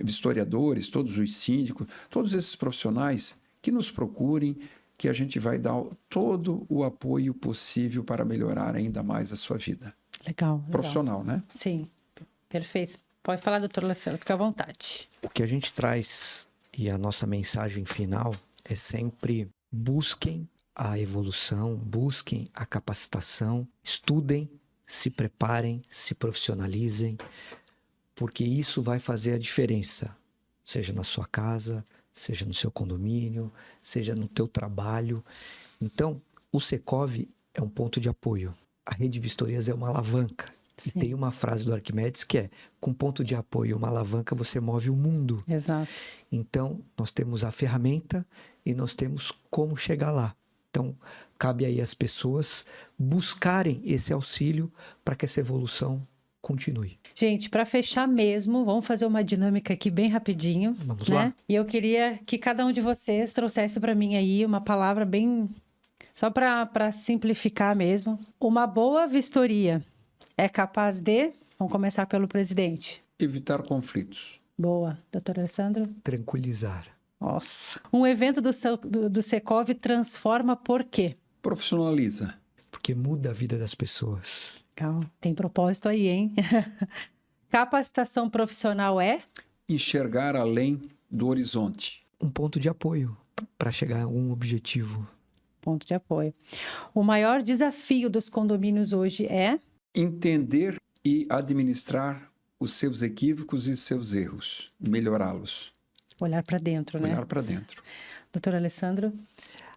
historiadores, todos os síndicos, todos esses profissionais que nos procurem, que a gente vai dar todo o apoio possível para melhorar ainda mais a sua vida. Legal. Profissional, né? Sim, perfeito. Pode falar, doutor Alessandro, fica à vontade. O que a gente traz e a nossa mensagem final é sempre: busquem a evolução, busquem a capacitação, estudem, se preparem, se profissionalizem, porque isso vai fazer a diferença, seja na sua casa, seja no seu condomínio, seja no teu trabalho. Então, o Secov é um ponto de apoio. A Rede de Vistorias é uma alavanca. Sim. E tem uma frase do Arquimedes que é: com ponto de apoio, uma alavanca, você move o mundo. Exato. Então, nós temos a ferramenta e nós temos como chegar lá. Então, cabe aí às pessoas buscarem esse auxílio para que essa evolução continue. Gente, para fechar mesmo, vamos fazer uma dinâmica aqui bem rapidinho. Vamos né? lá? E eu queria que cada um de vocês trouxesse para mim aí uma palavra bem... Só para simplificar mesmo. Uma boa vistoria é capaz de... Vamos começar pelo presidente. Evitar conflitos. Boa. Doutor Alessandro? Tranquilizar. Nossa. Um evento do Secov transforma por quê? Profissionaliza. Porque muda a vida das pessoas. Legal. Tem propósito aí, hein? Capacitação profissional é? Enxergar além do horizonte. Um ponto de apoio para chegar a algum objetivo. Ponto de apoio. O maior desafio dos condomínios hoje é? Entender e administrar os seus equívocos e seus erros. Melhorá-los. Olhar para dentro, né? Olhar para dentro. Doutor Alessandro?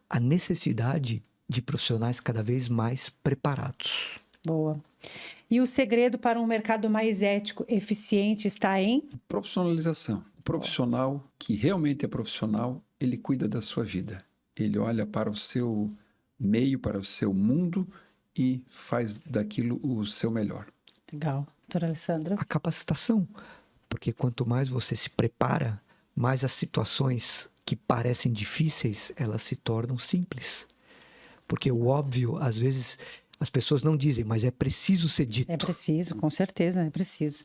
A necessidade de profissionais cada vez mais preparados. Boa. E o segredo para um mercado mais ético, eficiente, está em? Profissionalização. O profissional que realmente é profissional, ele cuida da sua vida. Ele olha para o seu meio, para o seu mundo e faz daquilo o seu melhor. Legal. Doutor Alessandro? A capacitação. Porque quanto mais você se prepara, mais as situações que parecem difíceis, elas se tornam simples. Porque o óbvio, às vezes, as pessoas não dizem, mas é preciso ser dito. É preciso, com certeza, é preciso.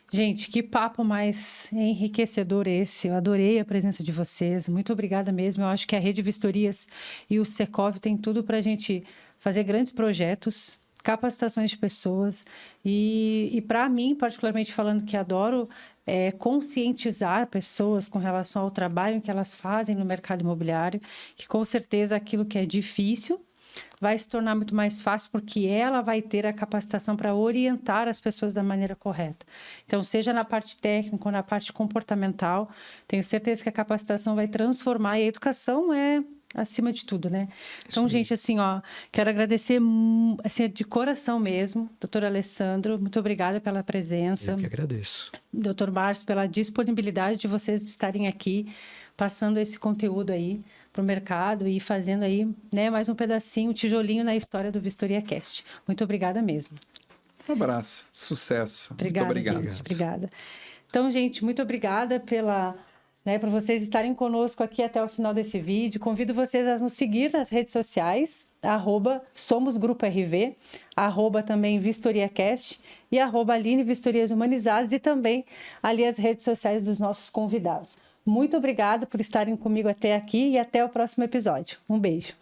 Gente, que papo mais enriquecedor esse. Eu adorei a presença de vocês. Muito obrigada mesmo. Eu acho que a Rede Vistorias e o Secov tem tudo para a gente fazer grandes projetos, capacitações de pessoas. E para mim, particularmente falando que adoro, conscientizar pessoas com relação ao trabalho que elas fazem no mercado imobiliário, que com certeza aquilo que é difícil vai se tornar muito mais fácil, porque ela vai ter a capacitação para orientar as pessoas da maneira correta. Então, seja na parte técnica ou na parte comportamental, tenho certeza que a capacitação vai transformar, e a educação é acima de tudo, né? Então, gente, assim, ó, quero agradecer assim, de coração mesmo, doutor Alessandro, muito obrigada pela presença. Eu que agradeço. Doutor Márcio, pela disponibilidade de vocês estarem aqui, passando esse conteúdo aí para o mercado e fazendo aí, né, mais um pedacinho, um tijolinho na história do Vistoria Cast. Muito obrigada mesmo. Um abraço, sucesso. Obrigada, muito obrigado. gente. Obrigada. Então, gente, muito obrigada por vocês estarem conosco aqui até o final desse vídeo. Convido vocês a nos seguir nas redes sociais, @SomosGrupoRV, também VistoriaCast e @Aline Vistorias Humanizadas, e também ali as redes sociais dos nossos convidados. Muito obrigada por estarem comigo até aqui e até o próximo episódio. Um beijo.